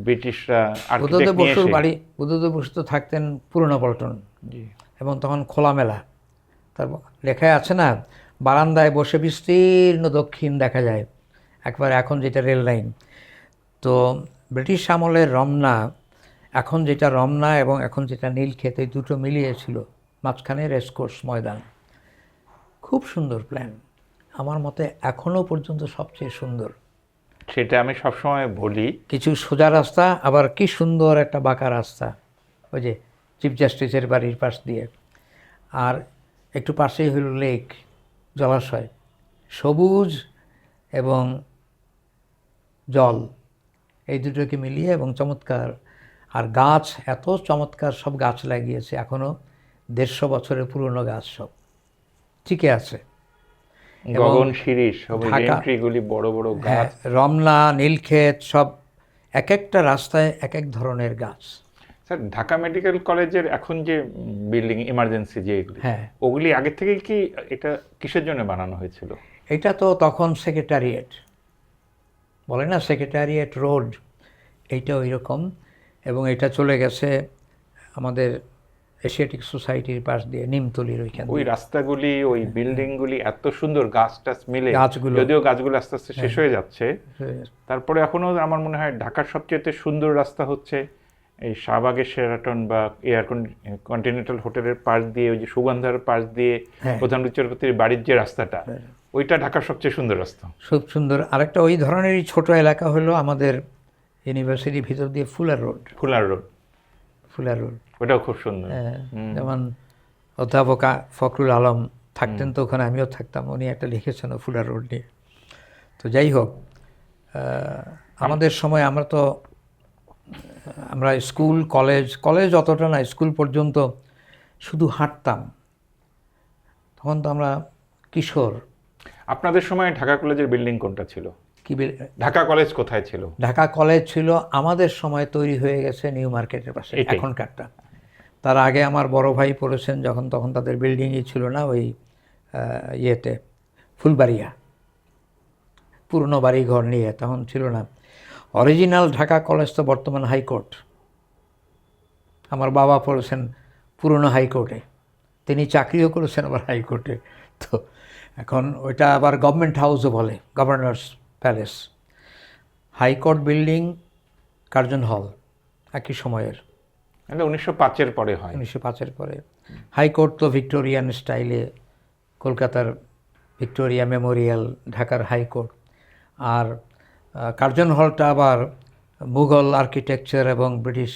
ব্রিটিশরা বুদ্ধদেব আর্কিটেক্ট নিয়ে বসুর এসে, বাড়ি, বুদ্ধদেব বসু তো থাকতেন পুরনো পল্টন, জি, এবং তখন খোলামেলা। তারপর লেখায় আছে না, বারান্দায় বসে বিস্তীর্ণ দক্ষিণ দেখা যায়, একবার এখন যেটা রেল লাইন। তো ব্রিটিশ আমলের রমনা, এখন যেটা রমনা এবং এখন যেটা নীলক্ষেত, এই দুটো মিলিয়েছিল, মাঝখানে রেসকোর্স ময়দান। খুব সুন্দর প্ল্যান, আমার মতে এখনও পর্যন্ত সবচেয়ে সুন্দর। সেটা আমি সবসময় বলি। কিছু সোজা রাস্তা, আবার কি সুন্দর একটা বাঁকা রাস্তা, ওই যে চিফ জাস্টিসের বাড়ির পাশ দিয়ে, আর একটু পাশেই হইল লেক, জলাশয়, সবুজ এবং জল, এই দুটোকে মিলিয়ে এবং চমৎকার। আর গাছ, এত চমৎকার সব গাছ লাগিয়েছে, এখনও 150 বছরের পুরনো গাছ, সব টিকে আছে। গগন শিরীষ সব ঢাকা, এন্ট্রিগুলি বড় বড় হ্যাঁ, গাছ। রমনা, নীলক্ষেত, সব এক একটা রাস্তায় এক এক ধরনের গাছ। স্যার, ঢাকা মেডিকেল কলেজের এখন যে বিল্ডিং ইমার্জেন্সি যেগুলি, হ্যাঁ, ওগুলি আগে থেকে কি এটা কিসের জন্য বানানো হয়েছিল? এটা তো তখন সেক্রেটারিয়েট, বলে না সেক্রেটারিয়েট রোড, এইটা ওই রকম। এবং এটা চলে গেছে আমাদের এশিয়াটিক সোসাইটির পাশ দিয়ে, নিমতলির ওইখানে। ওই রাস্তাগুলি, ওই বিল্ডিংগুলি এত সুন্দর, গাছ টাছ মিলে, গাছগুলো, যদিও গাছগুলো আস্তে আস্তে শেষ হয়ে যাচ্ছে, তারপরে এখনো আমার মনে হয় ঢাকার সবচেয়ে সুন্দর রাস্তা হচ্ছে এই শাহবাগের শেরাটন বা এয়ার কন্টিনেন্টাল হোটেলের পাশ দিয়ে, ওই যে সুগন্ধার পাশ দিয়ে প্রধান বিচারপতির বাড়ির যে রাস্তাটা, ওইটা ঢাকার সবচেয়ে সুন্দর রাস্তা। খুব সুন্দর। আরেকটা ওই ধরনেরই ছোট এলাকা হলো আমাদের ইউনিভার্সিটির ভিতর দিয়ে fuller road. Fuller road, fuller road, ওটাও খুব সুন্দর। যেমন অধ্যাপক ফখরুল আলম থাকতেন, তো ওখানে আমিও থাকতাম, উনি একটা লিখেছেন ফুলার রোড নিয়ে। তো যাই হোক, আমাদের সময় আমরা স্কুল কলেজ অতটা না, স্কুল পর্যন্ত শুধু হাঁটতাম, তখন তো আমরা কিশোর। আপনাদের সময় ঢাকা কলেজের বিল্ডিং কোনটা ছিল? ঢাকা কলেজ কোথায় ছিল? ঢাকা কলেজ ছিল আমাদের সময় তৈরি হয়ে গেছে নিউ মার্কেটের পাশে, এখনকারটা। তার আগে আমার বড় ভাই পড়েছেন যখন, তখন তাদের বিল্ডিংই ছিল না, ওই ইয়েতে ফুলবাড়িয়া, পুরনো বাড়ি ঘর নিয়ে, তখন ছিল না। অরিজিনাল ঢাকা কলেজ তো বর্তমান হাইকোর্ট। আমার বাবা পড়েছেন পুরনো হাইকোর্টে, তিনি চাকরিও করেছেন আবার হাইকোর্টে। তো এখন ওইটা আবার গভর্নমেন্ট হাউসও বলে, governors palace. High court building, Curzon হল একই সময়ের, 1905-এর পরে হয়। 1905-এর পরে। হাইকোর্ট তো ভিক্টোরিয়ান স্টাইলে, কলকাতার ভিক্টোরিয়া মেমোরিয়াল, ঢাকার হাইকোর্ট। আর কার্জন হলটা আবার মুঘল আর্কিটেকচার এবং ব্রিটিশ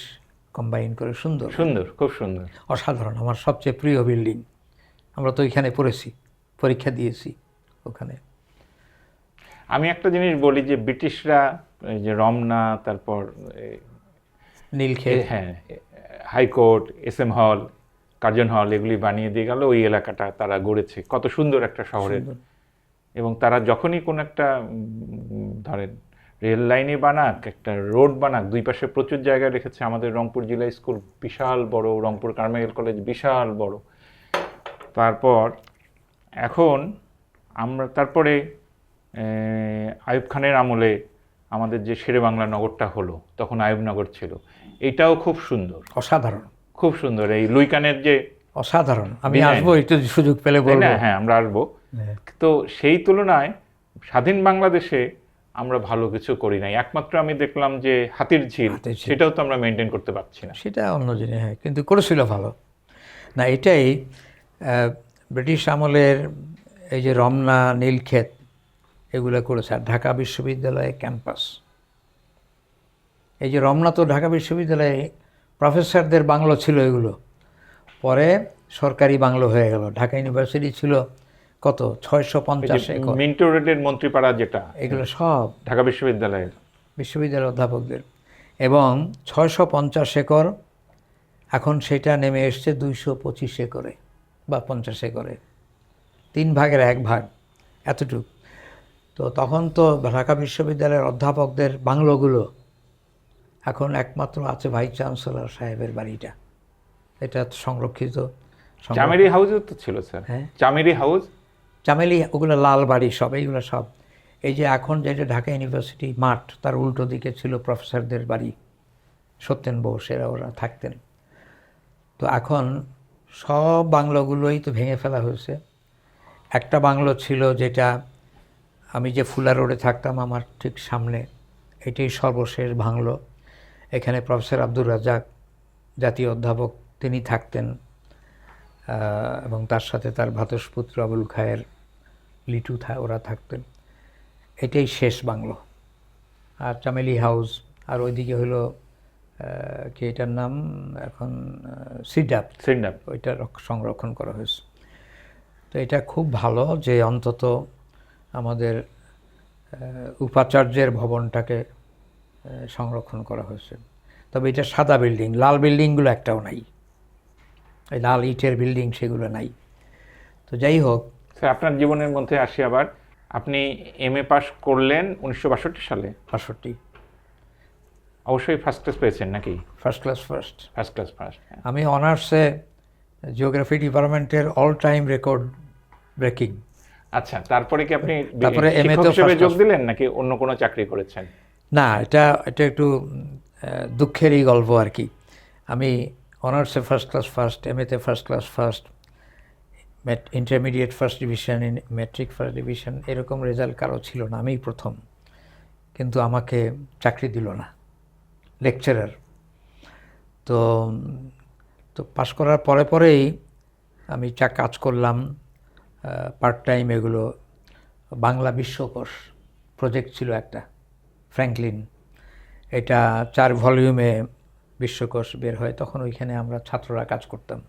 কম্বাইন করে, সুন্দর সুন্দর, খুব সুন্দর, অসাধারণ। আমার সবচেয়ে প্রিয় বিল্ডিং। আমরা তো ওইখানে পড়েছি, পরীক্ষা দিয়েছি ওখানে। আমি একটা জিনিস বলি যে ব্রিটিশরা এই যে রমনা, তারপর নীলক্ষেত, হ্যাঁ, হাইকোর্ট, SM হল, কার্জন হল, এগুলি বানিয়ে দিয়ে গেল, ওই এলাকাটা তারা গড়েছে কত সুন্দর একটা শহরের। এবং তারা যখনই কোনো একটা ধরেন রেল লাইনে বানাক, একটা রোড বানাক, দুই পাশে প্রচুর জায়গা রেখেছে। আমাদের রংপুর জিলা স্কুল বিশাল বড়, রংপুর কারমাইকেল কলেজ বিশাল বড়। তারপর এখন তারপরে আইয়ুব খানের আমলে আমাদের যে শেরে বাংলা নগরটা হলো, তখন আইয়ুবনগর ছিল, এটাও খুব সুন্দর, অসাধারণ, খুব সুন্দর। এই লুইকানের যে অসাধারণ, আমি আসবো একটু সুযোগ পেলে বলবো। হ্যাঁ, আমরা আসবো। তো সেই তুলনায় স্বাধীন বাংলাদেশে আমরা ভালো কিছু করি নাই। একমাত্র আমি দেখলাম যে হাতির ঝিল, সেটাও তো আমরা মেনটেন করতে পারছি না। সেটা অন্য জিনিস, হ্যাঁ, কিন্তু করেছিল ভালো। না, এটাই ব্রিটিশ আমলের এই যে রমনা, নীলক্ষেত, এগুলো করেছে। আর ঢাকা বিশ্ববিদ্যালয়ে ক্যাম্পাস, এই যে রমনা তো ঢাকা বিশ্ববিদ্যালয়ে প্রফেসরদের বাংলো ছিল, এগুলো পরে সরকারি বাংলো হয়ে গেল। ঢাকা ইউনিভার্সিটি ছিল কত, 650 একর। মিন্টো রোডের মন্ত্রীপাড়া যেটা, এগুলো সব ঢাকা বিশ্ববিদ্যালয়ের অধ্যাপকদের। এবং 650 একর, এখন সেটা নেমে এসছে 225 একরে বা 50 একরে। 1/3 এতটুকু। তো তখন তো ঢাকা বিশ্ববিদ্যালয়ের অধ্যাপকদের বাংলোগুলো এখন একমাত্র আছে ভাইস চ্যান্সেলর সাহেবের বাড়িটা, এটা সংরক্ষিত। চামেরি হাউসও তো ছিল স্যার। হ্যাঁ, চামেরি হাউস, চামেলি, ওগুলো লাল বাড়ি সব, এইগুলো সব। এই যে এখন যেটা ঢাকা ইউনিভার্সিটি মাঠ, তার উল্টো দিকে ছিল প্রফেসরদের বাড়ি, সত্যেন বোস এরা ওরা থাকতেন। তো এখন সব বাংলোগুলোই তো ভেঙে ফেলা হয়েছে। একটা বাংলো ছিল যেটা আমি যে ফুলা রোডে থাকতাম আমার ঠিক সামনে, এটাই সর্বশেষ বাংলো। এখানে প্রফেসর আব্দুর রাজ্জাক জাতীয় অধ্যাপক তিনি থাকতেন, এবং তার সাথে তার ভ্রাতুষ্পুত্র আবুল খায়ের, লিটু ওরা থাকতেন। এটাই শেষ বাংলো। আর চামেলি হাউস, আর ওইদিকে হলো কি এটার নাম এখন সিডাপ, ওইটা সংরক্ষণ করা হয়েছে। তো এটা খুব ভালো যে অন্তত আমাদের উপাচার্যের ভবনটাকে সংরক্ষণ করা হয়েছে। তবে এটা সাদা বিল্ডিং, লাল বিল্ডিংগুলো একটাও নাই, এই লাল ইটের বিল্ডিং সেগুলো নাই। তো যাই হোক, স্যার আপনার জীবনের মধ্যে আসি আবার, আপনি MA পাস করলেন 1962 সালে। 62। অবশ্যই ফার্স্ট ক্লাস পেয়েছেন নাকি? First class first. First class first. আমি অনার্সে জিওগ্রাফি ডিপার্টমেন্টের অল টাইম রেকর্ড ব্রেকিং। আচ্ছা, তারপরে কি আপনি তারপরে MA শিক্ষক তে হিসেবে first যোগ class। দিলেন নাকি অন্য কোনো চাকরি করেছেন? না, এটা একটু দুঃখেরই গল্প আর কি। আমি অনার্সে ফার্স্ট ক্লাস ফার্স্ট, MA-তে first class first, intermediate first division, matric first division, এরকম রেজাল্ট কারো ছিল না, আমিই প্রথম। কিন্তু আমাকে চাকরি দিল না, লেকচারার। তো তো পাশ করার পরেই আমি কাজ করলাম পার্ট টাইম, এগুলো বাংলা বিশ্বকোষ প্রজেক্ট ছিল একটা, ফ্র্যাঙ্কলিন, এটা 4 ভলিউমে বিশ্বকোষ বের হয়। তখন ওইখানে আমরা ছাত্ররা কাজ করতাম,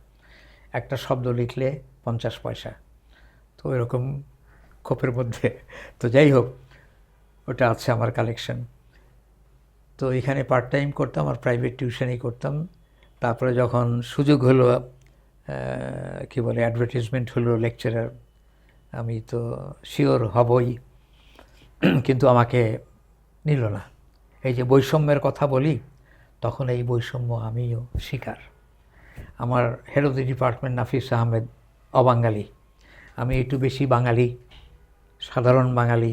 একটা শব্দ লিখলে 50 পয়সা, তো এরকম খোপের মধ্যে। তো যাই হোক, ওটা আছে আমার কালেকশন। তো এখানে পার্ট টাইম করতাম আর প্রাইভেট টিউশনই করতাম। তারপরে যখন সুযোগ হলো, কি বলে, অ্যাডভার্টাইজমেন্ট হলো লেকচারার, আমি তো শিওর হবই, কিন্তু আমাকে নিল না। এই যে বৈষম্যের কথা বলি, তখন এই বৈষম্য আমিও শিকার। আমার হেড অফ দি ডিপার্টমেন্ট নাফিস আহমেদ অবাঙালি, আমি একটু বেশি বাঙালি, সাধারণ বাঙালি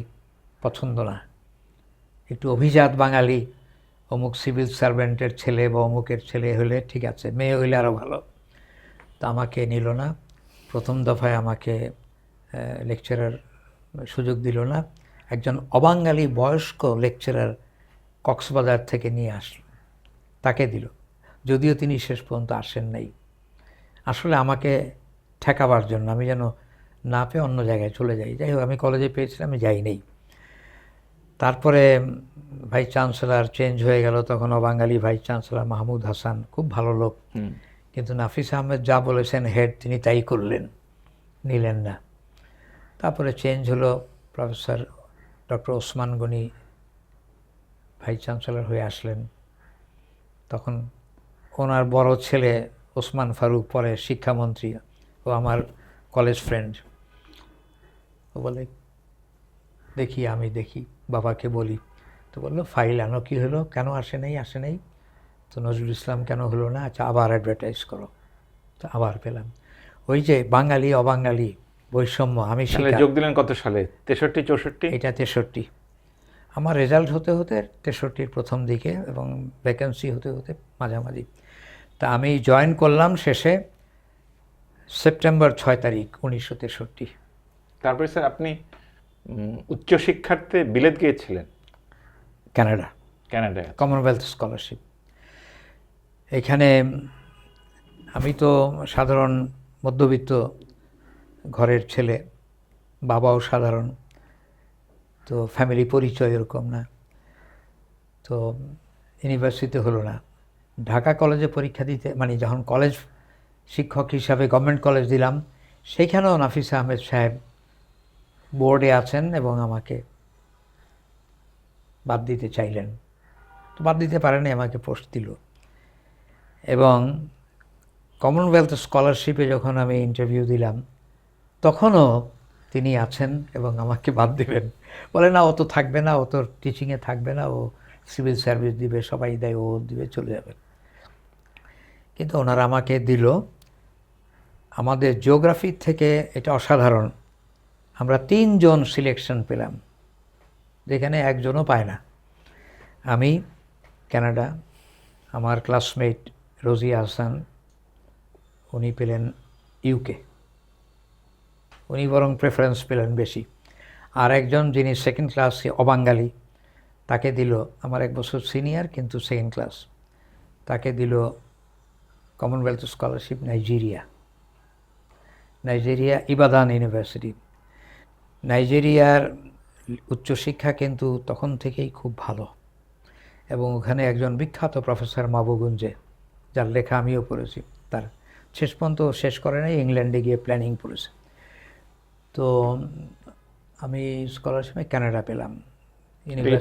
পছন্দ না, একটু অভিজাত বাঙালি, অমুক সিভিল সার্ভেন্টের ছেলে বা অমুকের ছেলে হলে ঠিক আছে, মেয়ে হইলে আরও ভালো। তা আমাকে নিল না, প্রথম দফায় আমাকে লেকচারার সুযোগ দিল না। একজন অবাঙালি বয়স্ক লেকচারার কক্সবাজার থেকে নিয়ে আসলো, তাকে দিল, যদিও তিনি শেষ পর্যন্ত আসেন নাই। আসলে আমাকে ঠেকাবার জন্য, আমি যেন না পেয়ে অন্য জায়গায় চলে যাই। যাই হোক, আমি কলেজে পেয়েছিলাম, আমি যাই নাই। তারপরে ভাইস চ্যান্সেলর চেঞ্জ হয়ে গেল, তখন অবাঙালি ভাইস চ্যান্সেলর মাহমুদ হাসান, খুব ভালো লোক, কিন্তু নাফিস আহমেদ যা বলেছেন হেড, তিনি তাই করলেন, নিলেন না। তারপরে চেঞ্জ হলো, professor doctor Osman Gani vice chancellor হয়ে আসলেন। তখন ওনার বড় ছেলে ওসমান ফারুক, পরে শিক্ষামন্ত্রী, ও আমার কলেজ ফ্রেন্ড। ও বলে, দেখি, আমি দেখি, বাবাকে বলি। তো বললো, ফাইল আনো, কী হলো, কেন আসে নাই। তো নজরুল ইসলাম কেন হলো না, আচ্ছা আবার অ্যাডভার্টাইজ করো। তো আবার পেলাম। ওই যে বাঙালি অবাঙালি বৈষম্য, আমি শিকার। যোগ দিলেন কত সালে? 63, 64? এটা 63। আমার রেজাল্ট হতে 63-র প্রথম দিকে, এবং ভ্যাকেন্সি হতে মাঝামাঝি। তা আমি জয়েন করলাম শেষে সেপ্টেম্বর 6 তারিখ 1963। তারপরে স্যার আপনি উচ্চশিক্ষার্থে বিলেত গিয়েছিলেন? কানাডায়, কমনওয়েলথ স্কলারশিপ। এখানে আমি তো সাধারণ মধ্যবিত্ত ঘরের ছেলে, বাবাও সাধারণ, তো ফ্যামিলি পরিচয় এরকম না। তো ইউনিভার্সিটি হলো না, ঢাকা কলেজে পরীক্ষা দিতে, মানে যখন কলেজ শিক্ষক হিসাবে গভর্নমেন্ট কলেজ দিলাম, সেইখানেও নাফিস আহমেদ সাহেব বোর্ডে আছেন এবং আমাকে বাদ দিতে চাইলেন। তো বাদ দিতে পারেনি, আমাকে পোস্ট দিল। এবং কমনওয়েলথ স্কলারশিপে যখন আমি ইন্টারভিউ দিলাম, তখনও তিনি আছেন এবং আমাকে বাদ দিবেন। বলে না, ও তো থাকবে না, ও তো টিচিংয়ে থাকবে না, ও সিভিল সার্ভিস দিবে, সবাই দেয়, ও দিবে, চলে যাবে। কিন্তু ওনারা আমাকে দিল। আমাদের জিওগ্রাফি থেকে এটা অসাধারণ, আমরা 3 জন সিলেকশন পেলাম, যেখানে একজনও পায় না। আমি কানাডা, আমার ক্লাসমেট রোজিয়া হাসান, উনি পেলেন ইউকে, উনি বরং প্রেফারেন্স পেলেন বেশি। আর একজন যিনি সেকেন্ড ক্লাসে অবাঙ্গালি, তাকে দিল, আমার 1 বছর সিনিয়র কিন্তু সেকেন্ড ক্লাস, তাকে দিল কমনওয়েলথ স্কলারশিপ নাইজেরিয়া ইবাদান ইউনিভার্সিটি। নাইজেরিয়ার উচ্চশিক্ষা কিন্তু তখন থেকেই খুব ভালো, এবং ওখানে একজন বিখ্যাত প্রফেসর মাবুগুঞ্জে, যার লেখা আমিও পড়েছি, তার শেষ পর্যন্ত শেষ করে নাই, ইংল্যান্ডে গিয়ে প্ল্যানিং পড়েছে। তো আমি স্কলারশিপে কানাডা পেলাম।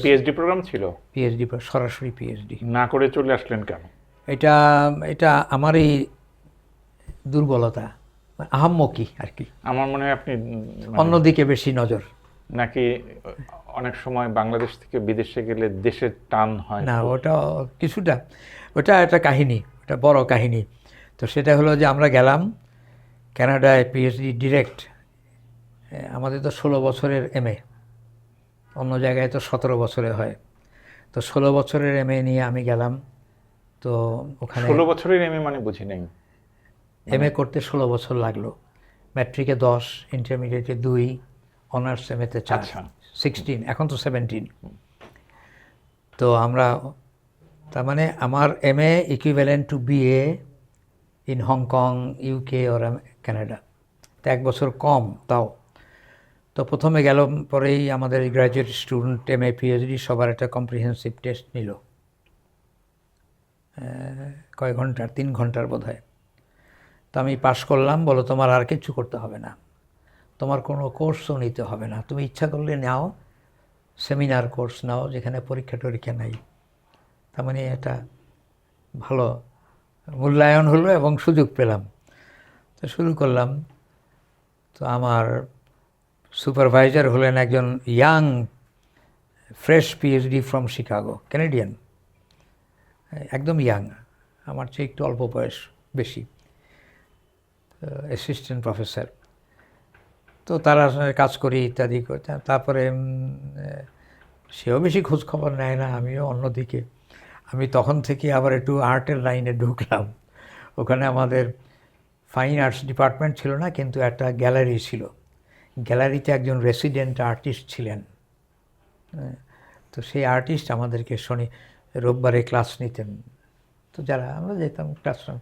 পিএইচডি প্রোগ্রাম ছিল? পিএইচডি, সরাসরি পিএইচডি। না করে চলে আসলেন কেন? এটা আমারই দুর্বলতা, আহাম্মকি আর কি। আমার মনে হয় আপনি অন্যদিকে বেশি নজর। নাকি অনেক সময় বাংলাদেশ থেকে বিদেশে গেলে দেশের টান হয়? না, ওটা কিছুটা, ওটা একটা কাহিনী, ওটা বড় কাহিনী। তো সেটা হলো যে আমরা গেলাম কানাডায় পিএইচডি ডিরেক্ট। আমাদের তো 16 বছরের এমএ, অন্য জায়গায় তো 17 বছরে হয়। তো 16 বছরের এমএ নিয়ে আমি গেলাম। তো ওখানে 16 বছরের এমএ মানে বুঝি নাই। এমএ করতে 16 বছর লাগলো। ম্যাট্রিকে 10, ইন্টারমিডিয়েটে 2, অনার্স এমএতে 4, আচ্ছা। 16, এখন তো 17। তো আমরা, তার মানে আমার MA equivalent to BA in Hong Kong, UK or Canada. তো 1 বছর কম তাও। তো প্রথমে গেল, পরেই আমাদের গ্র্যাজুয়েট স্টুডেন্ট এমএ পিএইচডি সবার একটা কম্প্রিহেন্সিভ টেস্ট নিল, কয় ঘন্টার, 3 ঘন্টার বোধ হয়। তো আমি পাশ করলাম। বলো তোমার আর কিছু করতে হবে না, তোমার কোনো কোর্সও নিতে হবে না, তুমি ইচ্ছা করলে নাও, সেমিনার কোর্স নাও যেখানে পরীক্ষা টরীক্ষা নাই। তার মানে এটা ভালো মূল্যায়ন হলো এবং সুযোগ পেলাম। তো শুরু করলাম। তো আমার সুপারভাইজার হলেন একজন young fresh PhD from Chicago, Canadian, একদম ইয়াং, আমার চেয়ে একটু অল্প বয়স বেশি, অ্যাসিস্ট্যান্ট প্রফেসর। তো তারা কাজ করি ইত্যাদি করতে। তারপরে সেও বেশি খোঁজ খবর নেয় না, আমিও অন্যদিকে। আমি তখন থেকে আবার একটু আর্টের লাইনে ঢুকলাম। ওখানে আমাদের ফাইন আর্টস ডিপার্টমেন্ট ছিল না, কিন্তু একটা গ্যালারি ছিল। গ্যালারিতে একজন রেসিডেন্ট আর্টিস্ট ছিলেন। তো সেই আর্টিস্ট আমাদেরকে রোববারে ক্লাস নিতেন। তো যারা আমরা যেতাম ক্লাসরুম,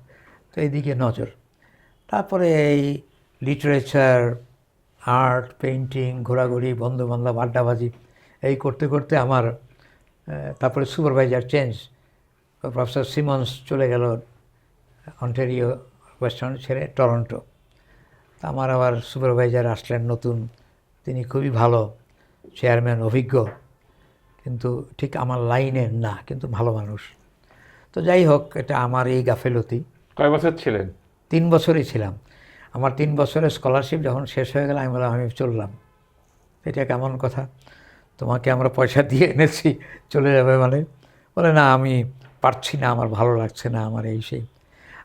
তো এইদিকে নজর। তারপরে এই লিটারেচার, আর্ট, পেইন্টিং, ঘোরাঘুরি, বন্ধুবান্ধব, আড্ডাবাজি, এই করতে করতে আমার তারপরে সুপারভাইজার চেঞ্জ। প্রফেসর সিমন্স চলে গেল অন্টারিও ওয়েস্টার্ন ছেড়ে টরন্টো। তা আমার আবার সুপারভাইজার আসলেন নতুন, তিনি খুবই ভালো চেয়ারম্যান, অভিজ্ঞ, কিন্তু ঠিক আমার লাইনের না, কিন্তু ভালো মানুষ। তো যাই হোক, এটা আমার এই গাফেলতি। কয় বছর ছিলেন? 3 বছরই ছিলাম। আমার 3 বছরের স্কলারশিপ যখন শেষ হয়ে গেল, আমি বললাম আমি চললাম। এটা কেমন কথা, তোমাকে আমরা পয়সা দিয়ে এনেছি, চলে যাবে মানে? বলে না, আমি পারছি না, আমার ভালো লাগছে না, আমার এই সেই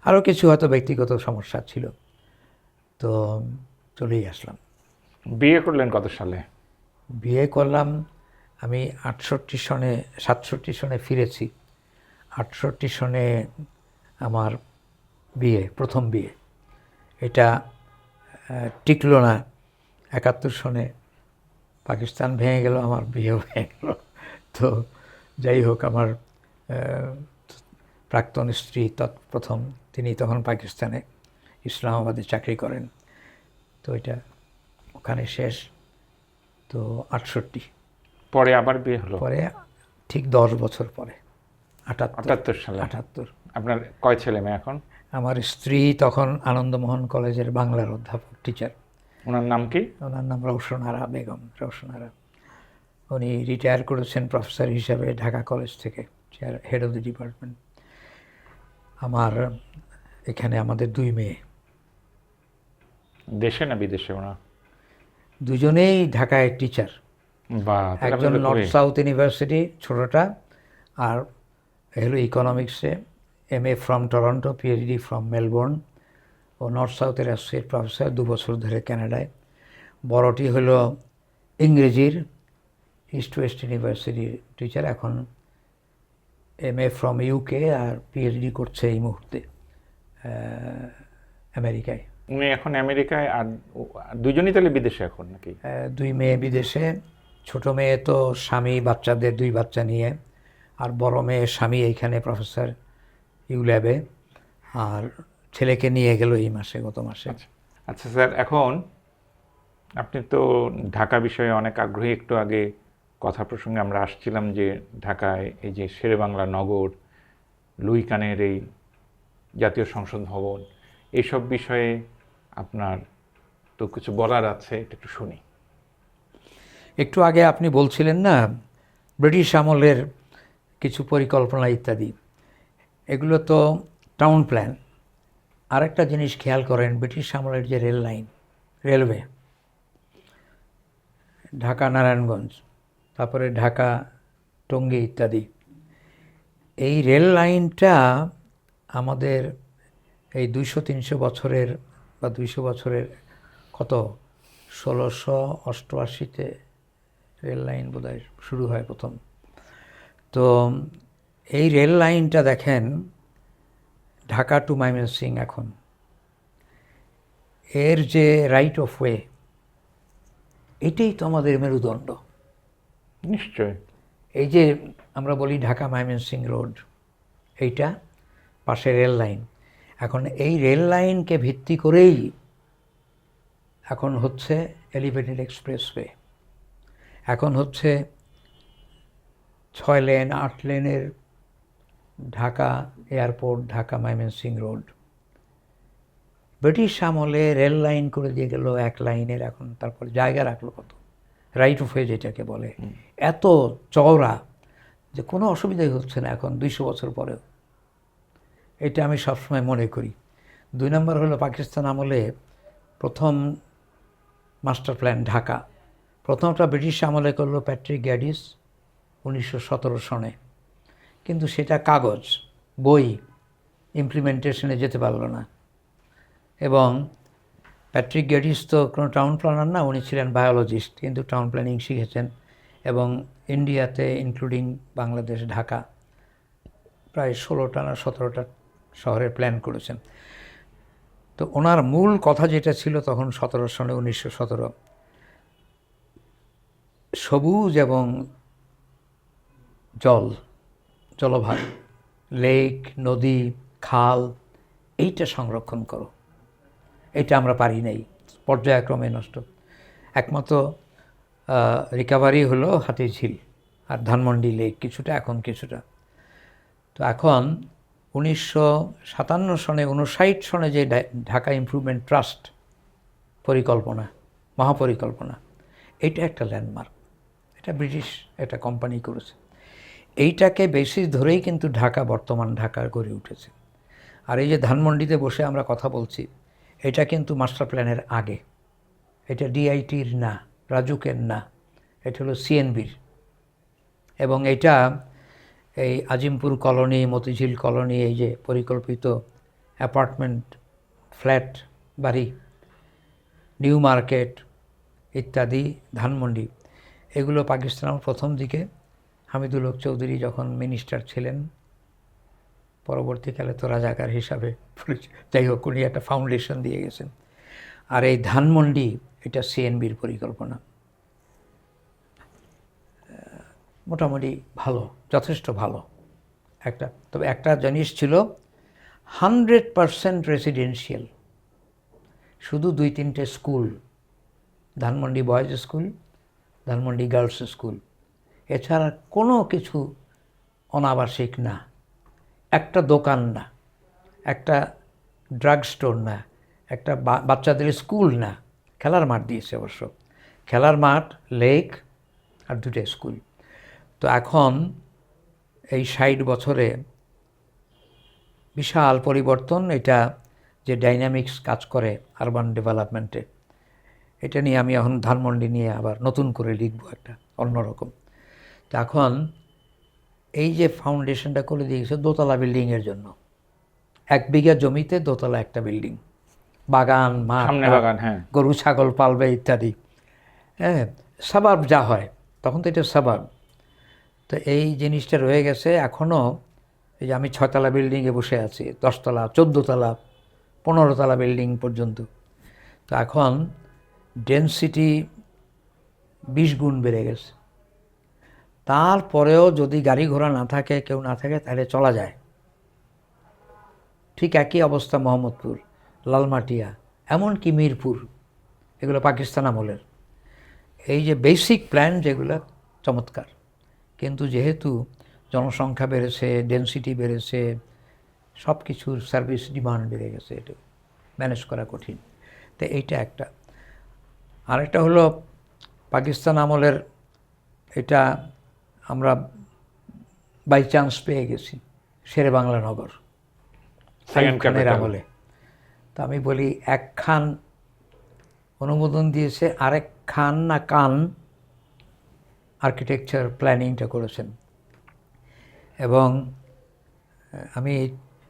আরও কিছু হয়তো ব্যক্তিগত সমস্যা ছিল। তো চলেই আসলাম। বিয়ে করলেন কত সালে? বিয়ে করলাম আমি 67 সনে ফিরেছি। 68 সনে আমার বিয়ে, প্রথম বিয়ে। এটা টিকলো না। 71 সনে পাকিস্তান ভেঙে গেল, আমার বিয়েও ভেঙে গেল। তো যাই হোক, আমার প্রাক্তন স্ত্রী প্রথম, তিনি তখন পাকিস্তানে ইসলামাবাদে চাকরি করেন। তো এটা ওখানে শেষ। তো 68 পরে আবার বিয়ে হলো? পরে ঠিক 10 বছর পরে, 78 সালে। 78। আপনার কয় ছেলে মেয়ে এখন? আমার স্ত্রী তখন আনন্দমোহন কলেজের বাংলার অধ্যাপক, টিচার। ওনার নাম কি? ওনার নাম রওশন আরা বেগম, রওশন আরা। উনি রিটায়ার করেছেন প্রফেসর হিসাবে ঢাকা কলেজ থেকে, হেড অফ দ্য ডিপার্টমেন্ট। আমার এখানে আমাদের 2 মেয়ে। দেশে না বিদেশে ওরা? দুজনেই ঢাকায় টিচার। বা একজন নর্থ সাউথ ইউনিভার্সিটি ছোটটা, আর হলো ইকোনমিক্সে MA from Toronto, PhD from Melbourne. ও নর্থ সাউথের অ্যাসোসিয়েট প্রফেসর, 2 বছর ধরে কানাডায়। বড়টি হলো ইংরেজির ইস্ট ওয়েস্ট ইউনিভার্সিটির টিচার, এখন MA ফ্রম UK আর PhD করছে এই মুহূর্তে আমেরিকায়। উনি এখন আমেরিকায়, আর দুজনই তাহলে বিদেশে এখন নাকি? 2 মেয়ে বিদেশে। ছোট মেয়ে তো স্বামী, বাচ্চাদের 2 বাচ্চা নিয়ে, আর বড় মেয়ে স্বামী এইখানে প্রফেসর ইউল্যাবে, আর ছেলেকে নিয়ে গেল এই মাসে, গত মাসে। আচ্ছা স্যার, এখন আপনি তো ঢাকা বিষয়ে অনেক আগ্রহী। একটু আগে কথা প্রসঙ্গে আমরা আসছিলাম যে ঢাকায় এই যে শেরেবাংলা নগর, লুই কানের এই জাতীয় সংসদ ভবন, এইসব বিষয়ে আপনার তো কিছু বলার আছে, এটা একটু শুনি। একটু আগে আপনি বলছিলেন না ব্রিটিশ আমলের কিছু পরিকল্পনা ইত্যাদি, এগুলো তো টাউন প্ল্যান। আরেকটা জিনিস খেয়াল করেন, ব্রিটিশ আমলের যে rail line, railway, Dhaka Narayanganj, তারপরে ঢাকা টঙ্গী ইত্যাদি, এই রেল লাইনটা আমাদের এই 200-300 বছরের বা 200 বছরের, কত 1688-তে রেল লাইন বোধহয় শুরু হয় প্রথম। তো এই রেল লাইনটা দেখেন, ঢাকা টু ময়মনসিং, এখন এর যে রাইট অফ ওয়ে, এটাই তো আমাদের মেরুদণ্ড। নিশ্চয়। এই যে আমরা বলি ঢাকা ময়মনসিং রোড, এইটা পাশে রেল লাইন। এখন এই রেল লাইনকে ভিত্তি করেই এখন হচ্ছে এলিভেটেড এক্সপ্রেসওয়ে, এখন হচ্ছে 6 লেন 8 লেনের Dhaka airport, Dhaka Mymensingh road. British আমলে রেল লাইন করে দিয়ে গেল 1 লাইনের, এখন তারপর জায়গা রাখলো কত, রাইট অফ ওয়ে যেটাকে বলে, এত চওড়া যে কোনো অসুবিধাই হচ্ছে না এখন 200 বছর পরেও। এটা আমি সবসময় মনে করি। 2 নম্বর হলো পাকিস্তান আমলে প্রথম মাস্টার প্ল্যান ঢাকা, প্রথমটা ব্রিটিশ আমলে করলো প্যাট্রিক গ্যাডিস 1917 সনে, কিন্তু সেটা কাগজ, বই, ইমপ্লিমেন্টেশনে যেতে পারলো না। এবং প্যাট্রিক গ্যাডিস তো কোনো টাউন প্ল্যানার না, উনি ছিলেন বায়োলজিস্ট, কিন্তু টাউন প্ল্যানিং শিখেছেন এবং ইন্ডিয়াতে ইনক্লুডিং বাংলাদেশ, ঢাকা প্রায় 16টা না 17টা শহরের প্ল্যান করেছেন। তো ওনার মূল কথা যেটা ছিল তখন 17 সনে, 1917, সবুজ এবং জলভাগ, লেক, নদী, খাল, এইটা সংরক্ষণ করো। এটা আমরা পারি নাই, পর্যায়ক্রমে নষ্ট। একমাত্র রিকাভারি হলো হাতিঝিল আর ধানমন্ডি লেক, কিছুটা, এখন কিছুটা। তো এখন 1957 সনে, 59 সনে যে ঢাকা ইমপ্রুভমেন্ট ট্রাস্ট পরিকল্পনা, মহাপরিকল্পনা, এটা একটা ল্যান্ডমার্ক। এটা ব্রিটিশ একটা কোম্পানি করেছে। এইটাকে বেসিস ধরেই কিন্তু ঢাকা, বর্তমান ঢাকা গড়ে উঠেছে। আর এই যে ধানমন্ডিতে বসে আমরা কথা বলছি, এটা কিন্তু মাস্টার প্ল্যানের আগে। এটা ডিআইটির না, রাজুকের না, এটা হলো সিএনবির। এবং এটা এই আজিমপুর কলোনি, মতিঝিল কলোনি, এই যে পরিকল্পিত অ্যাপার্টমেন্ট, ফ্ল্যাট বাড়ি, নিউ মার্কেট ইত্যাদি, ধানমন্ডি, এগুলো পাকিস্তান প্রথম দিকে হামিদুল হক চৌধুরী যখন মিনিস্টার ছিলেন, পরবর্তীকালে তো রাজাকার হিসাবে, যাই হোক, উনি একটা ফাউন্ডেশন দিয়ে গেছেন। আর এই ধানমন্ডি, এটা সিএনবির পরিকল্পনা। মোটামুটি ভালো, যথেষ্ট ভালো একটা। তবে একটা জিনিস ছিল, 100% রেসিডেন্সিয়াল, শুধু 2-3টে school, Dhanmondi boys school, Dhanmondi girls school, এছাড়া কোনো কিছু অনাবাসিক না, একটা দোকান না, একটা ড্রাগ স্টোর না, একটা বাচ্চাদের স্কুল না। খেলার মাঠ দিয়েছে অবশ্য, খেলার মাঠ, লেক আর 2টে স্কুল। তো এখন এই 60 বছরে বিশাল পরিবর্তন। এটা যে ডাইনামিক্স কাজ করে আরবান ডেভেলপমেন্টে, এটা নিয়ে আমি এখন ধানমন্ডি নিয়ে আবার নতুন করে লিখব একটা অন্যরকম। তো এখন এই যে ফাউন্ডেশনটা করে দিয়েছে দোতলা বিল্ডিংয়ের জন্য, 1 বিঘা জমিতে দোতলা একটা বিল্ডিং, বাগান, মাঠ, সামনে বাগান, হ্যাঁ। গরু ছাগল পালবে ইত্যাদি। হ্যাঁ, সাবাব যা হয় তখন তো এটা সাবাব। তো এই জিনিসটা রয়ে গেছে এখনও। এই যে আমি 6তলা বিল্ডিংয়ে বসে আছি, 10তলা, 14তলা, 15তলা বিল্ডিং পর্যন্ত। তো এখন ডেনসিটি 20 গুণ বেড়ে গেছে। তারপরেও যদি গাড়ি ঘোড়া না থাকে, কেউ না থাকে, তাহলে চলা যায়। ঠিক একই অবস্থা মোহাম্মদপুর, লালমাটিয়া, এমনকি মিরপুর, এগুলো পাকিস্তান আমলের। এই যে বেসিক প্ল্যান যেগুলো চমৎকার, কিন্তু যেহেতু জনসংখ্যা বেড়েছে, ডেনসিটি বেড়েছে, সব কিছুর সার্ভিস ডিমান্ড বেড়ে গেছে, এটা ম্যানেজ করা কঠিন। তো এইটা একটা। আরেকটা হলো পাকিস্তান আমলের, এটা আমরা বাই চান্স পেয়ে গেছি, শেরে বাংলা নগর সাইয়দ খানের আমলে। তা আমি বলি, এক খান অনুমোদন দিয়েছে, আরেক খান না কান আর্কিটেকচার প্ল্যানিংটা করেছেন। এবং আমি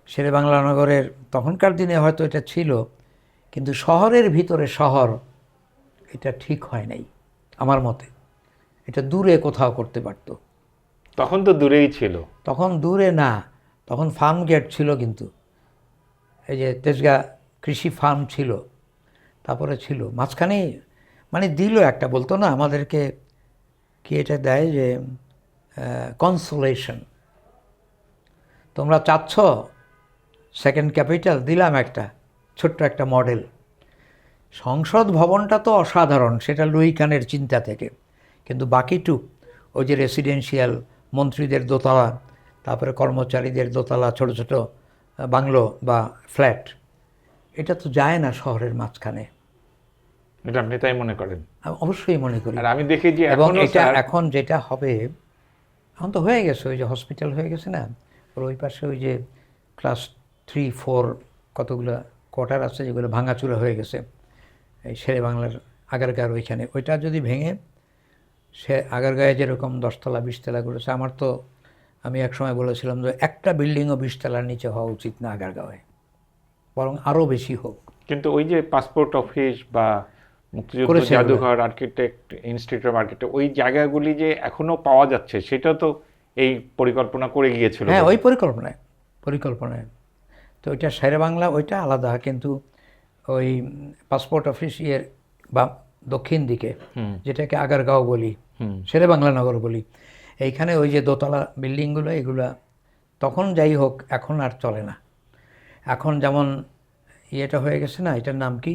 শেরে বাংলা নগরের, তখনকার দিনে হয়তো এটা ছিল, কিন্তু শহরের ভিতরে শহর এটা ঠিক হয় নাই আমার মতে। এটা দূরে কোথাও করতে পারতো। তখন তো দূরেই ছিল। তখন দূরে না, তখন ফার্ম গেট ছিল, কিন্তু এই যে তেজগাঁ কৃষি ফার্ম ছিল, তারপরে ছিল মাঝখানে, মানে দিল একটা, বলতো না আমাদেরকে কি এটা দেয় যে কনসোলেশন, তোমরা চাচ্ছ সেকেন্ড ক্যাপিটাল, দিলাম একটা ছোট্ট একটা মডেল। সংসদ ভবনটা তো অসাধারণ, সেটা লুই খানের চিন্তা থেকে, কিন্তু বাকিটুক ওই যে রেসিডেন্সিয়াল, মন্ত্রীদের দোতলা, তারপরে কর্মচারীদের দোতলা, ছোট ছোট বাংলো বা ফ্ল্যাট, এটা তো যায় না শহরের মাঝখানে। এটা আপনি তাই মনে করেন? আমি অবশ্যই মনে করি। আর আমি দেখি যে এবং এখনো এটা স্যার, এখন যেটা হবে, এখন তো হয়ে গেছে, ওই যে হসপিটাল হয়ে গেছে না, ওর ওই পাশে ওই যে ক্লাস 3, 4 কতগুলো কোয়ার্টার আছে যেগুলো ভাঙাচুরা হয়ে গেছে, এই শেরে বাংলার আগারগাঁর ওইখানে, ওইটা যদি ভেঙে, সে আগারগাঁয়ে যেরকম 10তলা 20তলা করেছে, আমার তো, আমি একসময় বলেছিলাম যে একটা বিল্ডিংও 20তলার নিচে হওয়া উচিত না আগারগাঁওয়ে, বরং আরও বেশি হোক। কিন্তু ওই যে পাসপোর্ট অফিস বা মুক্তিযুদ্ধ করেছে জাদুঘর, আর্কিটেক্ট ইনস্টিটিউট অফ আর্কিটেক্ট, ওই জায়গাগুলি যে এখনো পাওয়া যাচ্ছে, সেটা তো এই পরিকল্পনা করে গিয়েছিল। হ্যাঁ, ওই পরিকল্পনায় তো ওইটা শেরে বাংলা, ওইটা আলাদা, কিন্তু ওই পাসপোর্ট অফিস ইয়ের বা দক্ষিণ দিকে, যেটাকে আগারগাঁও বলি, শেরে বাংলা নগর বলি, এইখানে ওই যে দোতলা বিল্ডিংগুলো, এগুলা তখন যাই হোক, এখন আর চলে না। এখন যেমন ইয়েটা হয়ে গেছে না, এটার নাম কি,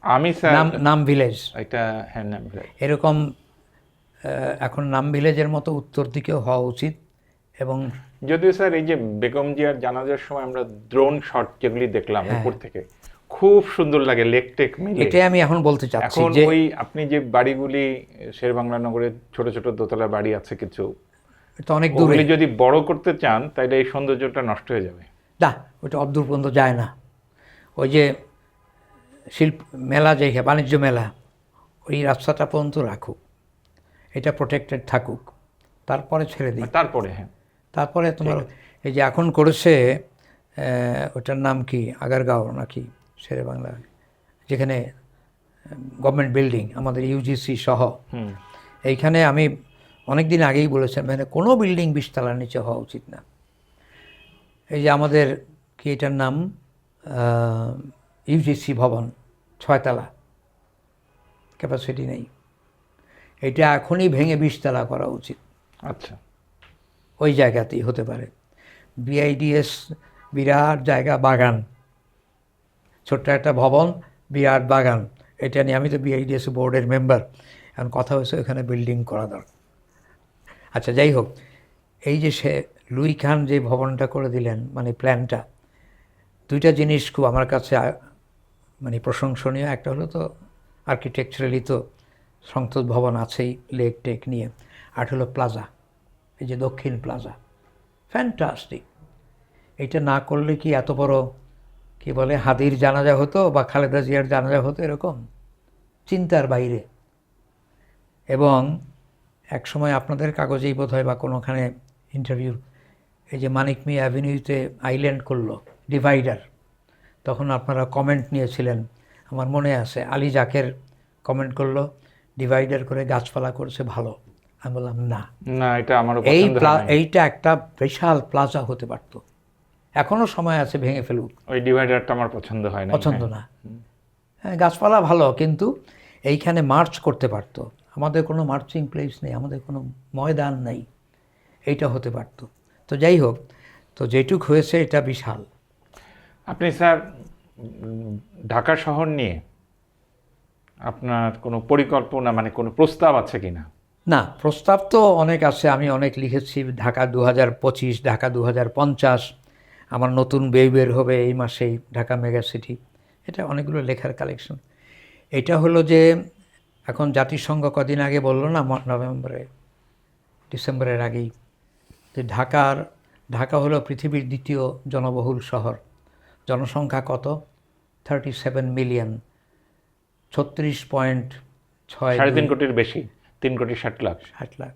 আমি স্যার নাম ভিলেজ, এটা, হ্যাঁ, নাম ভিলেজ, এরকম এখন নাম ভিলেজের মতো উত্তর দিকেও হওয়া উচিত। এবং যদিও স্যার এই যে বেগম জিয়ার জানাজার সময় আমরা ড্রোন শট যেগুলি দেখলাম উপর থেকে, খুব সুন্দর লাগে, লেক টেক মিলে। এটাই আমি এখন বলতে চাচ্ছি এখন যে ওই আপনি যে বাড়িগুলি শের বাংলা নগরে ছোট ছোট দোতলা বাড়ি আছে কিছু, এটা অনেক দূরে, ওগুলি যদি বড় করতে চান তাহলে এই সৌন্দর্যটা নষ্ট হয়ে যাবে। না, ওইটা অদূর পর্যন্ত যায় না। ওই যে শিল্প মেলা, যে বাণিজ্য মেলা, ওই রাস্তাটা পর্যন্ত রাখুক, এটা প্রোটেক্টেড থাকুক, তারপরে ছেড়ে দিই। তারপরে হ্যাঁ, তারপরে তোমার এই যে এখন করেছে, ওটার নাম কি, আগারগাঁও নাকি শেরে বাংলা, যেখানে গভর্নমেন্ট বিল্ডিং আমাদের ইউজিসি সহ, এইখানে আমি অনেক দিন আগেই বলেছিলাম, মানে কোনো বিল্ডিং 20তলার নিচে হওয়া উচিত না। এই যে আমাদের কি এটার নাম, ইউজিসি ভবন 6তলা, ক্যাপাসিটি নেই, এটা এখনই ভেঙে 20তলা করা উচিত। আচ্ছা, ওই জায়গাতেই হতে পারে। বিআইডিএস বিরাট জায়গা, বাগান, ছোট্ট একটা ভবন, বিরাট বাগান, এটা নিয়ে, আমি তো বিআইডিএস বোর্ডের মেম্বার, এখন কথা হয়েছে ওখানে বিল্ডিং করা দরকার। আচ্ছা, যাই হোক, এই যে সে লুই খান যে ভবনটা করে দিলেন, মানে প্ল্যানটা, দুইটা জিনিস খুব আমার কাছে মানে প্রশংসনীয়। একটা হলো তো আর্কিটেকচারালি তো সংসদ ভবন আছেই লেক টেক নিয়ে, আর হলো প্লাজা, এই যে দক্ষিণ প্লাজা, ফ্যান্টাস্টিক। এইটা না করলে কি এত বড়, কি বলে, হাদির জানাজা হতো বা খালেদা জিয়ার জানাজা হতো এরকম? চিন্তার বাইরে। এবং এক সময় আপনাদের কাগজেই বোধহয় বা কোনোখানে ইন্টারভিউ, এই যে মানিক মিয়া অ্যাভিনিউতে আইল্যান্ড করলো, ডিভাইডার, তখন আপনারা কমেন্ট নিয়েছিলেন, আমার মনে আছে আলী জাকের কমেন্ট করলো ডিভাইডার করে গাছপালা করছে ভালো। আমি বললাম না, না, এটা আমারও পছন্দ হয় নাই। এইটা একটা বিশাল প্লাজা হতে পারত, এখনও সময় আছে ভেঙে ফেলুক। ওই ডিভাইডারটা আমার পছন্দ হয় না। পছন্দ না, হ্যাঁ গাছপালা ভালো, কিন্তু এইখানে মার্চ করতে পারতো। আমাদের কোনো মার্চিং প্লেস নেই, আমাদের কোনো ময়দান নেই, এইটা হতে পারত। তো যাই হোক, তো যেটুক হয়েছে এটা বিশাল। আপনি স্যার ঢাকা শহর নিয়ে আপনার কোনো পরিকল্পনা, মানে কোনো প্রস্তাব আছে কিনা? না, প্রস্তাব তো অনেক আছে, আমি অনেক লিখেছি। ঢাকা 2025, ঢাকা 2050, আমার নতুন বই বের হবে এই মাসেই, ঢাকা মেগা সিটি। এটা অনেকগুলো লেখার কালেকশন। এটা হলো যে এখন জাতিসংঘ কদিন আগে বললো না, ডিসেম্বরের আগেই, যে ঢাকা হলো পৃথিবীর দ্বিতীয় জনবহুল শহর। জনসংখ্যা কত? 37 মিলিয়ন, 36.6, 3.5 কোটির বেশি, 3,60,00,000। 60 লাখ।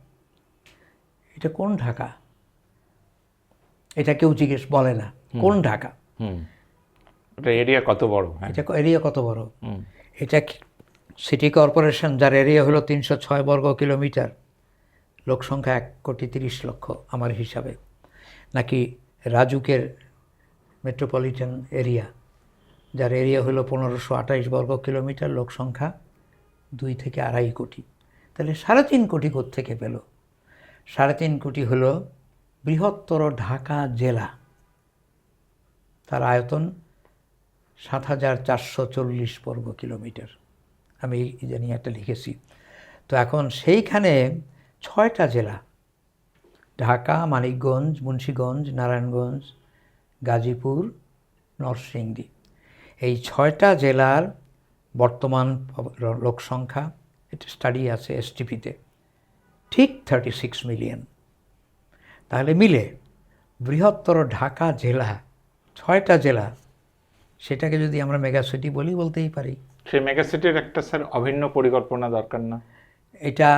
এটা কোন ঢাকা? এটা কেউ জিজ্ঞেস বলে না কোন ঢাকা। এটা এরিয়া কত বড়? এটা এরিয়া কত বড়? এটা সিটি কর্পোরেশন, যার এরিয়া হলো 306 বর্গ কিলোমিটার, লোক সংখ্যা 1,30,00,000 আমার হিসাবে, নাকি রাজুকের মেট্রোপলিটন এরিয়া, যার এরিয়া হলো 1528 বর্গ কিলোমিটার, লোক সংখ্যা 2 থেকে 2.5 কোটি। তাহলে 3.5 কোটি কোত্থেকে পেল? 3.5 কোটি হলো বৃহত্তর ঢাকা জেলা, তার আয়তন 7,440 বর্গ কিলোমিটার। আমি জানি একটা লিখেছি। তো এখন সেইখানে 6টা জেলা, ঢাকা, মানিকগঞ্জ, মুন্সিগঞ্জ, নারায়ণগঞ্জ, গাজীপুর, নরসিংদী, এই 6টা জেলার বর্তমান লোক সংখ্যা, এটা স্টাডি আছে এসটিপিতে, ঠিক 36 মিলিয়ন। তাহলে মিলে বৃহত্তর ঢাকা জেলা, 6টা জেলা, সেটাকে যদি আমরা মেগাসিটি বলতেই পারি। সেই মেগাসিটির একটা স্যার অভিন্ন পরিকল্পনা দরকার না? এটা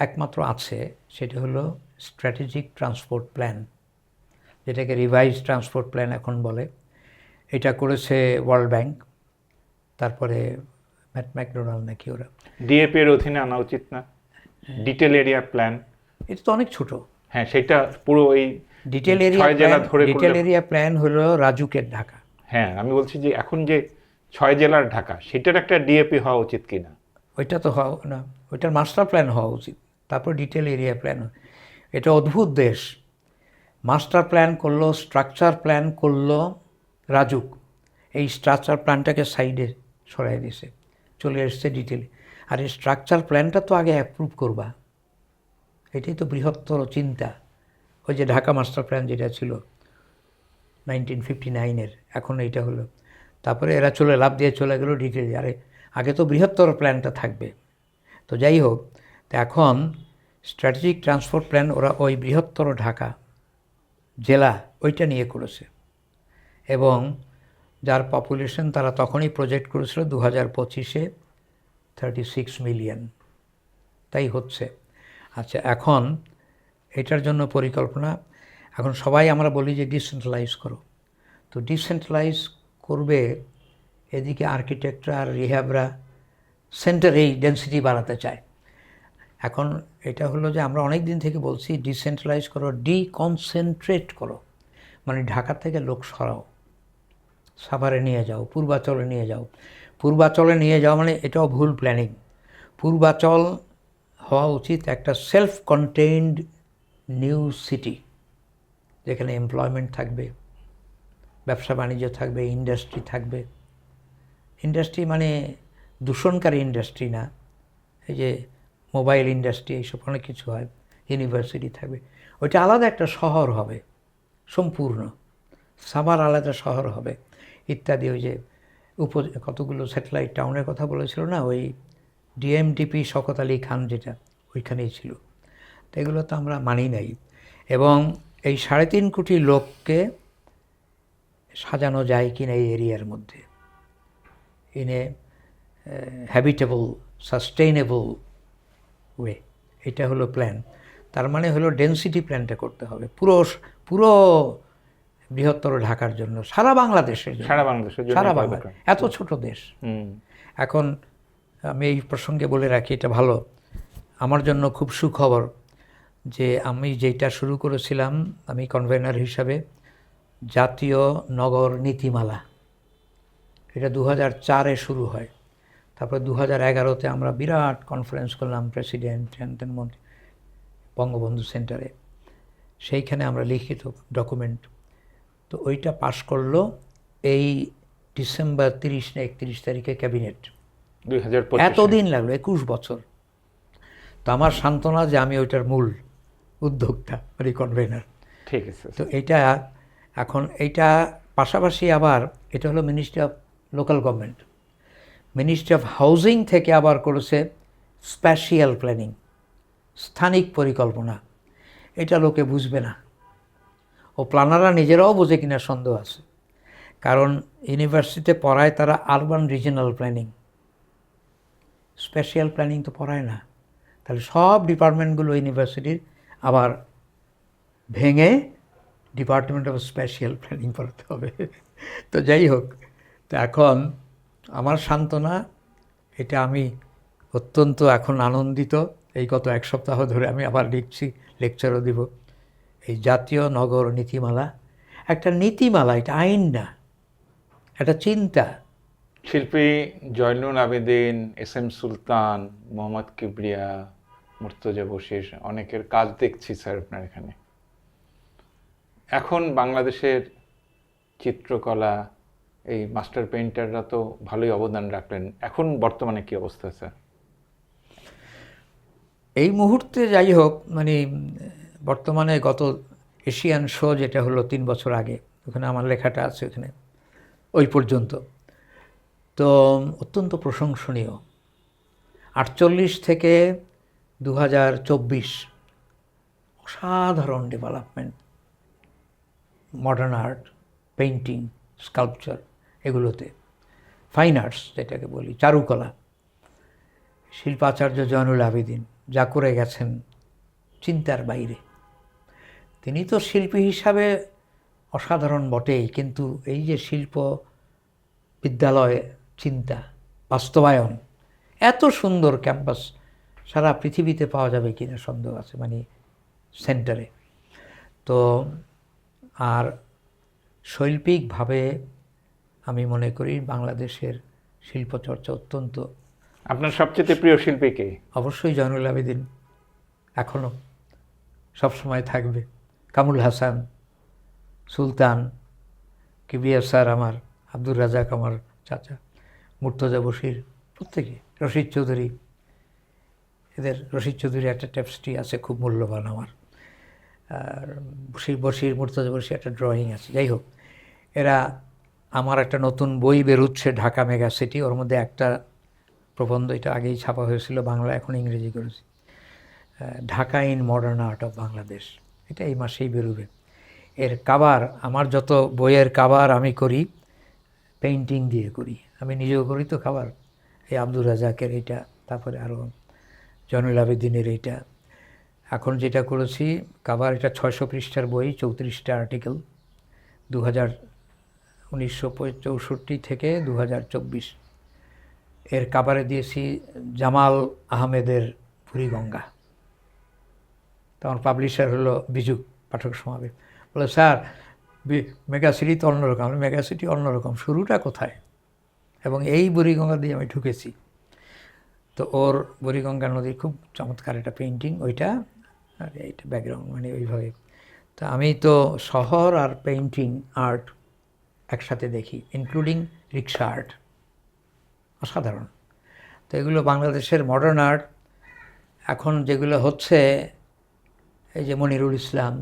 একমাত্র আছে, সেটা হলো স্ট্র্যাটেজিক ট্রান্সপোর্ট প্ল্যান, যেটাকে রিভাইজ ট্রান্সপোর্ট প্ল্যান এখন বলে। এটা করেছে ওয়ার্ল্ড ব্যাংক, তারপরে ম্যাকডোনাল্ড নাকি ওরা। ডিএপি এর অধীনে আনা উচিত না? ডিটেল এরিয়া প্ল্যান, এটা তো অনেক ছোট। হ্যাঁ, সেটা পুরো ওই ডিটেল 6 জেলা ধরে এরিয়া প্ল্যান হলো রাজুকের ঢাকা। হ্যাঁ, আমি বলছি যে এখন যে 6 জেলার ঢাকা, সেটার একটা ডিএপি হওয়া উচিত কিনা? ওইটা তো হওয়া না, ওইটার মাস্টার প্ল্যান হওয়া উচিত, তারপর ডিটেল এরিয়া প্ল্যান। এটা অদ্ভুত দেশ, মাস্টার প্ল্যান করলো, স্ট্রাকচার প্ল্যান করলো রাজুক, এই স্ট্রাকচার প্ল্যানটাকে সাইডে সরাই দিয়েছে, চলে এসছে ডিটেল। আর এই স্ট্রাকচার প্ল্যানটা তো আগে অ্যাপ্রুভ করবা, এটাই তো বৃহত্তর চিন্তা। ওই যে ঢাকা মাস্টার প্ল্যান যেটা ছিল 1959-এর, এখন এইটা হলো, তারপরে এরা লাভ দিয়ে চলে গেল ডিটেল। আরে আগে তো বৃহত্তর প্ল্যানটা থাকবে। তো যাই হোক, তো এখন স্ট্র্যাটেজিক ট্রান্সপোর্ট প্ল্যান ওরা ওই বৃহত্তর ঢাকা জেলা ওইটা নিয়ে করেছে, এবং যার পপুলেশন তারা তখনই প্রজেক্ট করেছিল 2025-এ 36 মিলিয়ন, তাই হচ্ছে। আচ্ছা, এখন এটার জন্য পরিকল্পনা, এখন সবাই আমরা বলি যে ডিসেন্ট্রালাইজ করো, তো ডিসেন্ট্রালাইজ করবে, এদিকে আর্কিটেক্টরা আর রিহ্যাবরা সেন্টার এই ডেন্সিটি বাড়াতে চায়। এখন এটা হলো যে আমরা অনেক দিন থেকে বলছি ডিসেন্ট্রালাইজ করো, ডিকনসেন্ট্রেট করো, মানে ঢাকা থেকে লোক সরাও, সাভারে নিয়ে যাও, পূর্বাচলে নিয়ে যাও। পূর্বাচলে নিয়ে যাওয়া মানে এটাও ভুল প্ল্যানিং। পূর্বাচল হওয়া উচিত একটা সেলফ কন্টেইনড নিউ সিটি, যেখানে এমপ্লয়মেন্ট থাকবে, ব্যবসা বাণিজ্য থাকবে, ইন্ডাস্ট্রি থাকবে। ইন্ডাস্ট্রি মানে দূষণকারী ইন্ডাস্ট্রি না, এই যে মোবাইল ইন্ডাস্ট্রি, এইসব অনেক কিছু হয়। ইউনিভার্সিটি থাকবে, ওইটা আলাদা একটা শহর হবে সম্পূর্ণ, সাভার আলাদা শহর হবে ইত্যাদি। ওই যে কতগুলো স্যাটেলাইট টাউনের কথা বলেছিল না, ওই ডিএমডিপি শওকত আলী খান, যেটা ওইখানেই ছিল। তো এগুলো তো আমরা মানি নাই। এবং এই 3.5 কোটি লোককে সাজানো যায় কিনা এই এরিয়ার মধ্যে, এনে হ্যাবিটেবল সাস্টেইনেবল ওয়ে, এটা হলো প্ল্যান। তার মানে হলো ডেনসিটি প্ল্যানটা করতে হবে পুরো পুরো বৃহত্তর ঢাকার জন্য, সারা বাংলাদেশের জন্য, সারা বাংলাদেশের জন্য সারা করা বাংলা, দরকার। এত ছোট দেশ। হুম। এখন আমি এই প্রসঙ্গে বলে রাখি, এটা ভালো আমার জন্য খুব সুখবর যে আমি যেটা শুরু করেছিলাম, আমি কনভেনার হিসাবে জাতীয় নগর নীতিমালা, এটা 2004-এ শুরু হয়। তারপর 2011-তে আমরা বিরাট কনফারেন্স করলাম, প্রেসিডেন্ট মন্ত্রী বঙ্গবন্ধু সেন্টারে, সেইখানে আমরা লিখিত ডকুমেন্ট, তো ওইটা পাশ করলো এই ডিসেম্বর 30 না 31 তারিখে ক্যাবিনেট। 2025 এতদিন লাগলো, 21 বছর। তো আমার সান্ত্বনা যে আমি ওইটার মূল উদ্যোক্তা, মানে কনভেনার। ঠিক আছে। তো এইটা এখন এইটা পাশাপাশি আবার এটা হলো ministry of local government, ministry of housing থেকে আবার করেছে স্প্যাশিয়াল প্ল্যানিং, স্থানিক পরিকল্পনা। এটা লোকে বুঝবে না, ও প্ল্যানাররা নিজেরাও বোঝে কিনা সন্দেহ আছে, কারণ ইউনিভার্সিটিতে পড়ায় তারা urban regional planning, special planning তো পড়ায় না। তাহলে সব ডিপার্টমেন্টগুলো ইউনিভার্সিটির আবার ভেঙে ডিপার্টমেন্ট অফ স্পেশাল প্ল্যানিং পড়াতে হবে। তো যাই হোক, তো এখন আমার সান্ত্বনা, এটা আমি অত্যন্ত এখন আনন্দিত। এই গত এক সপ্তাহ ধরে আমি আবার লিখছি, লেকচারও দিব। এই জাতীয় নগর নীতিমালা একটা নীতিমালা, এটা আইন না, একটা চিন্তা। শিল্পী জয়নুল আবেদিন, এস.এম. সুলতান, মোহাম্মদ কিবরিয়া, মুর্তজা বশির, অনেকের কাজ দেখছি স্যার আপনার এখানে। এখন বাংলাদেশের চিত্রকলা, এই মাস্টার পেইন্টাররা তো ভালোই অবদান রাখলেন, এখন বর্তমানে কি অবস্থা স্যার? এই মুহূর্তে যাই হোক, মানে বর্তমানে গত এশিয়ান শো যেটা হলো 3 বছর আগে, ওখানে আমার লেখাটা আছে ওখানে, ওই পর্যন্ত তো অত্যন্ত প্রশংসনীয়। 48 থেকে 2024 অসাধারণ development, modern art, painting, sculpture, এগুলোতে ফাইন আর্টস যেটাকে বলি, চারুকলা। শিল্পাচার্য জয়নুল আবেদিন যা করে গেছেন চিন্তার বাইরে। তিনি তো শিল্পী হিসাবে অসাধারণ বটেই, কিন্তু এই যে শিল্প বিদ্যালয় চিন্তা বাস্তবায়ন, এত সুন্দর ক্যাম্পাস সারা পৃথিবীতে পাওয়া যাবে কিনা সন্দেহ আছে, মানে সেন্টারে। তো আর শৈল্পিকভাবে আমি মনে করি বাংলাদেশের শিল্পচর্চা অত্যন্ত। আপনার সবচেয়ে প্রিয় শিল্পী কে? অবশ্যই জয়নুল আবেদিন, এখনও সবসময় থাকবে। কামরুল হাসান, সুলতান, কিবরিয়া স্যার আমার, আব্দুর রাজাক আমার চাচা, মুর্তজা বশির, প্রত্যেকে, রশিদ চৌধুরী, এদের রশিদ চৌধুরী একটা টেপস্টি আছে খুব মূল্যবান আমার, আর বশির মুর্তজা বশির একটা ড্রয়িং আছে। যাই হোক, এরা, আমার একটা নতুন বই বেরোচ্ছে ঢাকা মেগা সিটি, ওর মধ্যে একটা প্রবন্ধ, এটা আগেই ছাপা হয়েছিল বাংলা, এখন ইংরেজি করেছি, Dhaka in modern art of Bangladesh, এটা এই মাসেই বেরোবে। এর কাভার, আমার যত বইয়ের কাভার আমি করি পেইন্টিং দিয়ে করি, আমি নিজেও করি তো কাভার। এই আব্দুর রাজাকের এইটা, তারপরে আরও জয়নুল আবেদিনের এইটা, এখন যেটা করেছি কাভার, এটা 600 পৃষ্ঠার বই, 34টা আর্টিকেল, 1964 থেকে 2024। এর কাভারে দিয়েছি জামাল আহমেদের বুড়িগঙ্গা। তো আমার পাবলিশার হলো বিজু পাঠক সমাবেশ। বলে স্যার মেগা সিটি তো অন্যরকম। আমি মেগা সিটি অন্যরকম, শুরুটা কোথায়? এবং এই বুড়িগঙ্গা দিয়ে আমি ঢুকেছি। তো ওর বুড়িগঙ্গা নদীর খুব চমৎকার একটা পেইন্টিং ওইটা, আর এইটা ব্যাকগ্রাউন্ড, মানে ওইভাবে। তো আমি তো শহর আর পেইন্টিং আর্ট একসাথে দেখি, ইনক্লুডিং রিক্সা আর্ট, অসাধারণ। তো এগুলো বাংলাদেশের মডার্ন আর্ট এখন যেগুলো হচ্ছে, এই যে মনিরুল ইসলাম,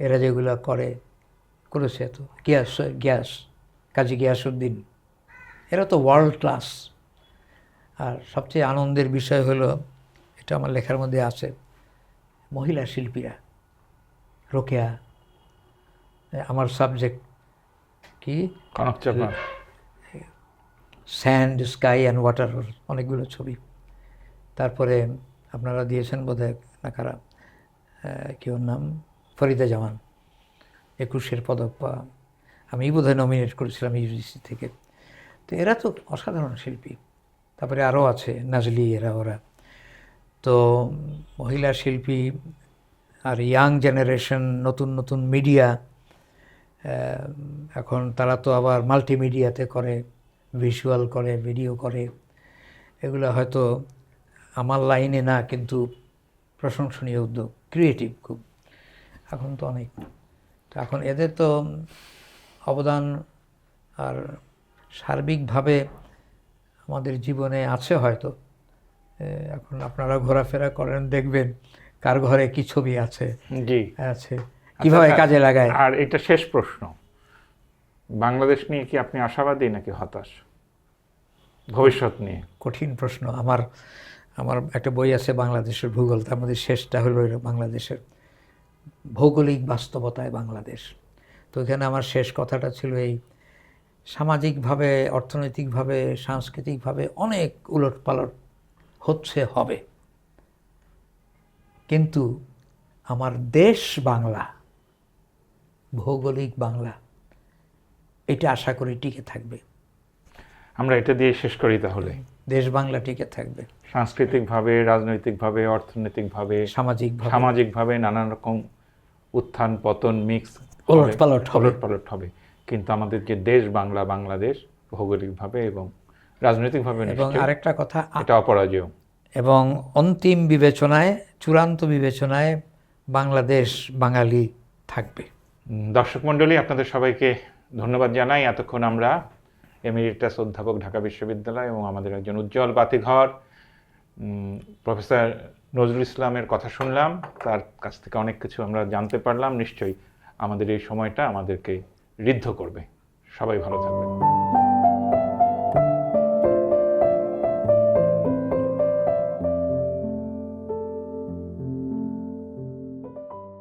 এরা যেগুলো করেছে, তো গিয়াস কাজী গিয়াসউদ্দিন, এরা তো ওয়ার্ল্ড ক্লাস। আর সবচেয়ে আনন্দের বিষয় হলো, এটা আমার লেখার মধ্যে আছে, মহিলা শিল্পীরা, রোকেয়া, আমার সাবজেক্ট কি, কনক চাপা, স্যান্ড, স্কাই অ্যান্ড ওয়াটার, অনেকগুলো ছবি। তারপরে আপনারা দিয়েছেন বোধহয় না কারা, কি ওর নাম, ফরিদা জামান 21 পদক পাওয়া, আমি বোধহয় নমিনেট করেছিলাম ইউজিসি থেকে। তো এরা তো অসাধারণ শিল্পী। তারপরে আরও আছে নাজলি, ওরা তো মহিলা শিল্পী। আর ইয়াং জেনারেশন, নতুন নতুন মিডিয়া, এখন তারা তো আবার মাল্টিমিডিয়াতে করে, ভিজুয়াল করে, ভিডিও করে। এগুলো হয়তো আমার লাইনে না, কিন্তু প্রশংসনীয় উদ্যোগ, ক্রিয়েটিভ খুব। এখন তো অনেক, তো এখন এদের তো অবদান আর সার্বিকভাবে আমাদের জীবনে আছে হয়তো। এখন আপনারা ঘোরাফেরা করেন, দেখবেন কার ঘরে কি ছবি আছে, জি আছে কিভাবে আচ্ছা, কাজে লাগায়। আর এটা শেষ প্রশ্ন, বাংলাদেশ নিয়ে কি আপনি আশাবাদী নাকি হতাশ ভবিষ্যৎ নিয়ে? কঠিন প্রশ্ন। আমার একটা বই আছে বাংলাদেশের ভূগোল, তার মধ্যে শেষটা হলো বাংলাদেশের ভৌগোলিক বাস্তবতায় বাংলাদেশ। তো এখানে আমার শেষ কথাটা ছিল এই, সামাজিকভাবে, অর্থনৈতিকভাবে, সাংস্কৃতিকভাবে অনেক উলটপালট হচ্ছে, হবে, কিন্তু আমার দেশ বাংলা, ভৌগোলিক বাংলা, এটা আশা করি টিকে থাকবে। আমরা এটা দিয়ে শেষ করি তাহলে। দেশ বাংলা টিকে থাকবে, সাংস্কৃতিকভাবে, রাজনৈতিকভাবে, অর্থনৈতিকভাবে, সামাজিকভাবে সামাজিকভাবে নানান রকম উত্থান পতন মিক্স ওলটপালট হবে, পালট হবে, কিন্তু আমাদের যে দেশ বাংলা, বাংলাদেশ ভৌগোলিকভাবে এবং রাজনৈতিকভাবে এবং নিশ্চয়ই আরেকটা কথা, এটা অপরাজেয়। এবং অন্তিম বিবেচনায়, চূড়ান্ত বিবেচনায় বাংলাদেশ বাঙালি থাকবে। দর্শক মণ্ডলী, আপনাদের সবাইকে ধন্যবাদ জানাই। এতক্ষণ আমরা এমিরিটাস অধ্যাপক, ঢাকা বিশ্ববিদ্যালয় এবং আমাদের একজন উজ্জ্বল বাতিঘর প্রফেসর নজরুল ইসলামের কথা শুনলাম। তার কাছ থেকে অনেক কিছু আমরা জানতে পারলাম। নিশ্চয়ই আমাদের এই সময়টা আমাদেরকে ঋদ্ধ করবে। সবাই ভালো থাকবেন।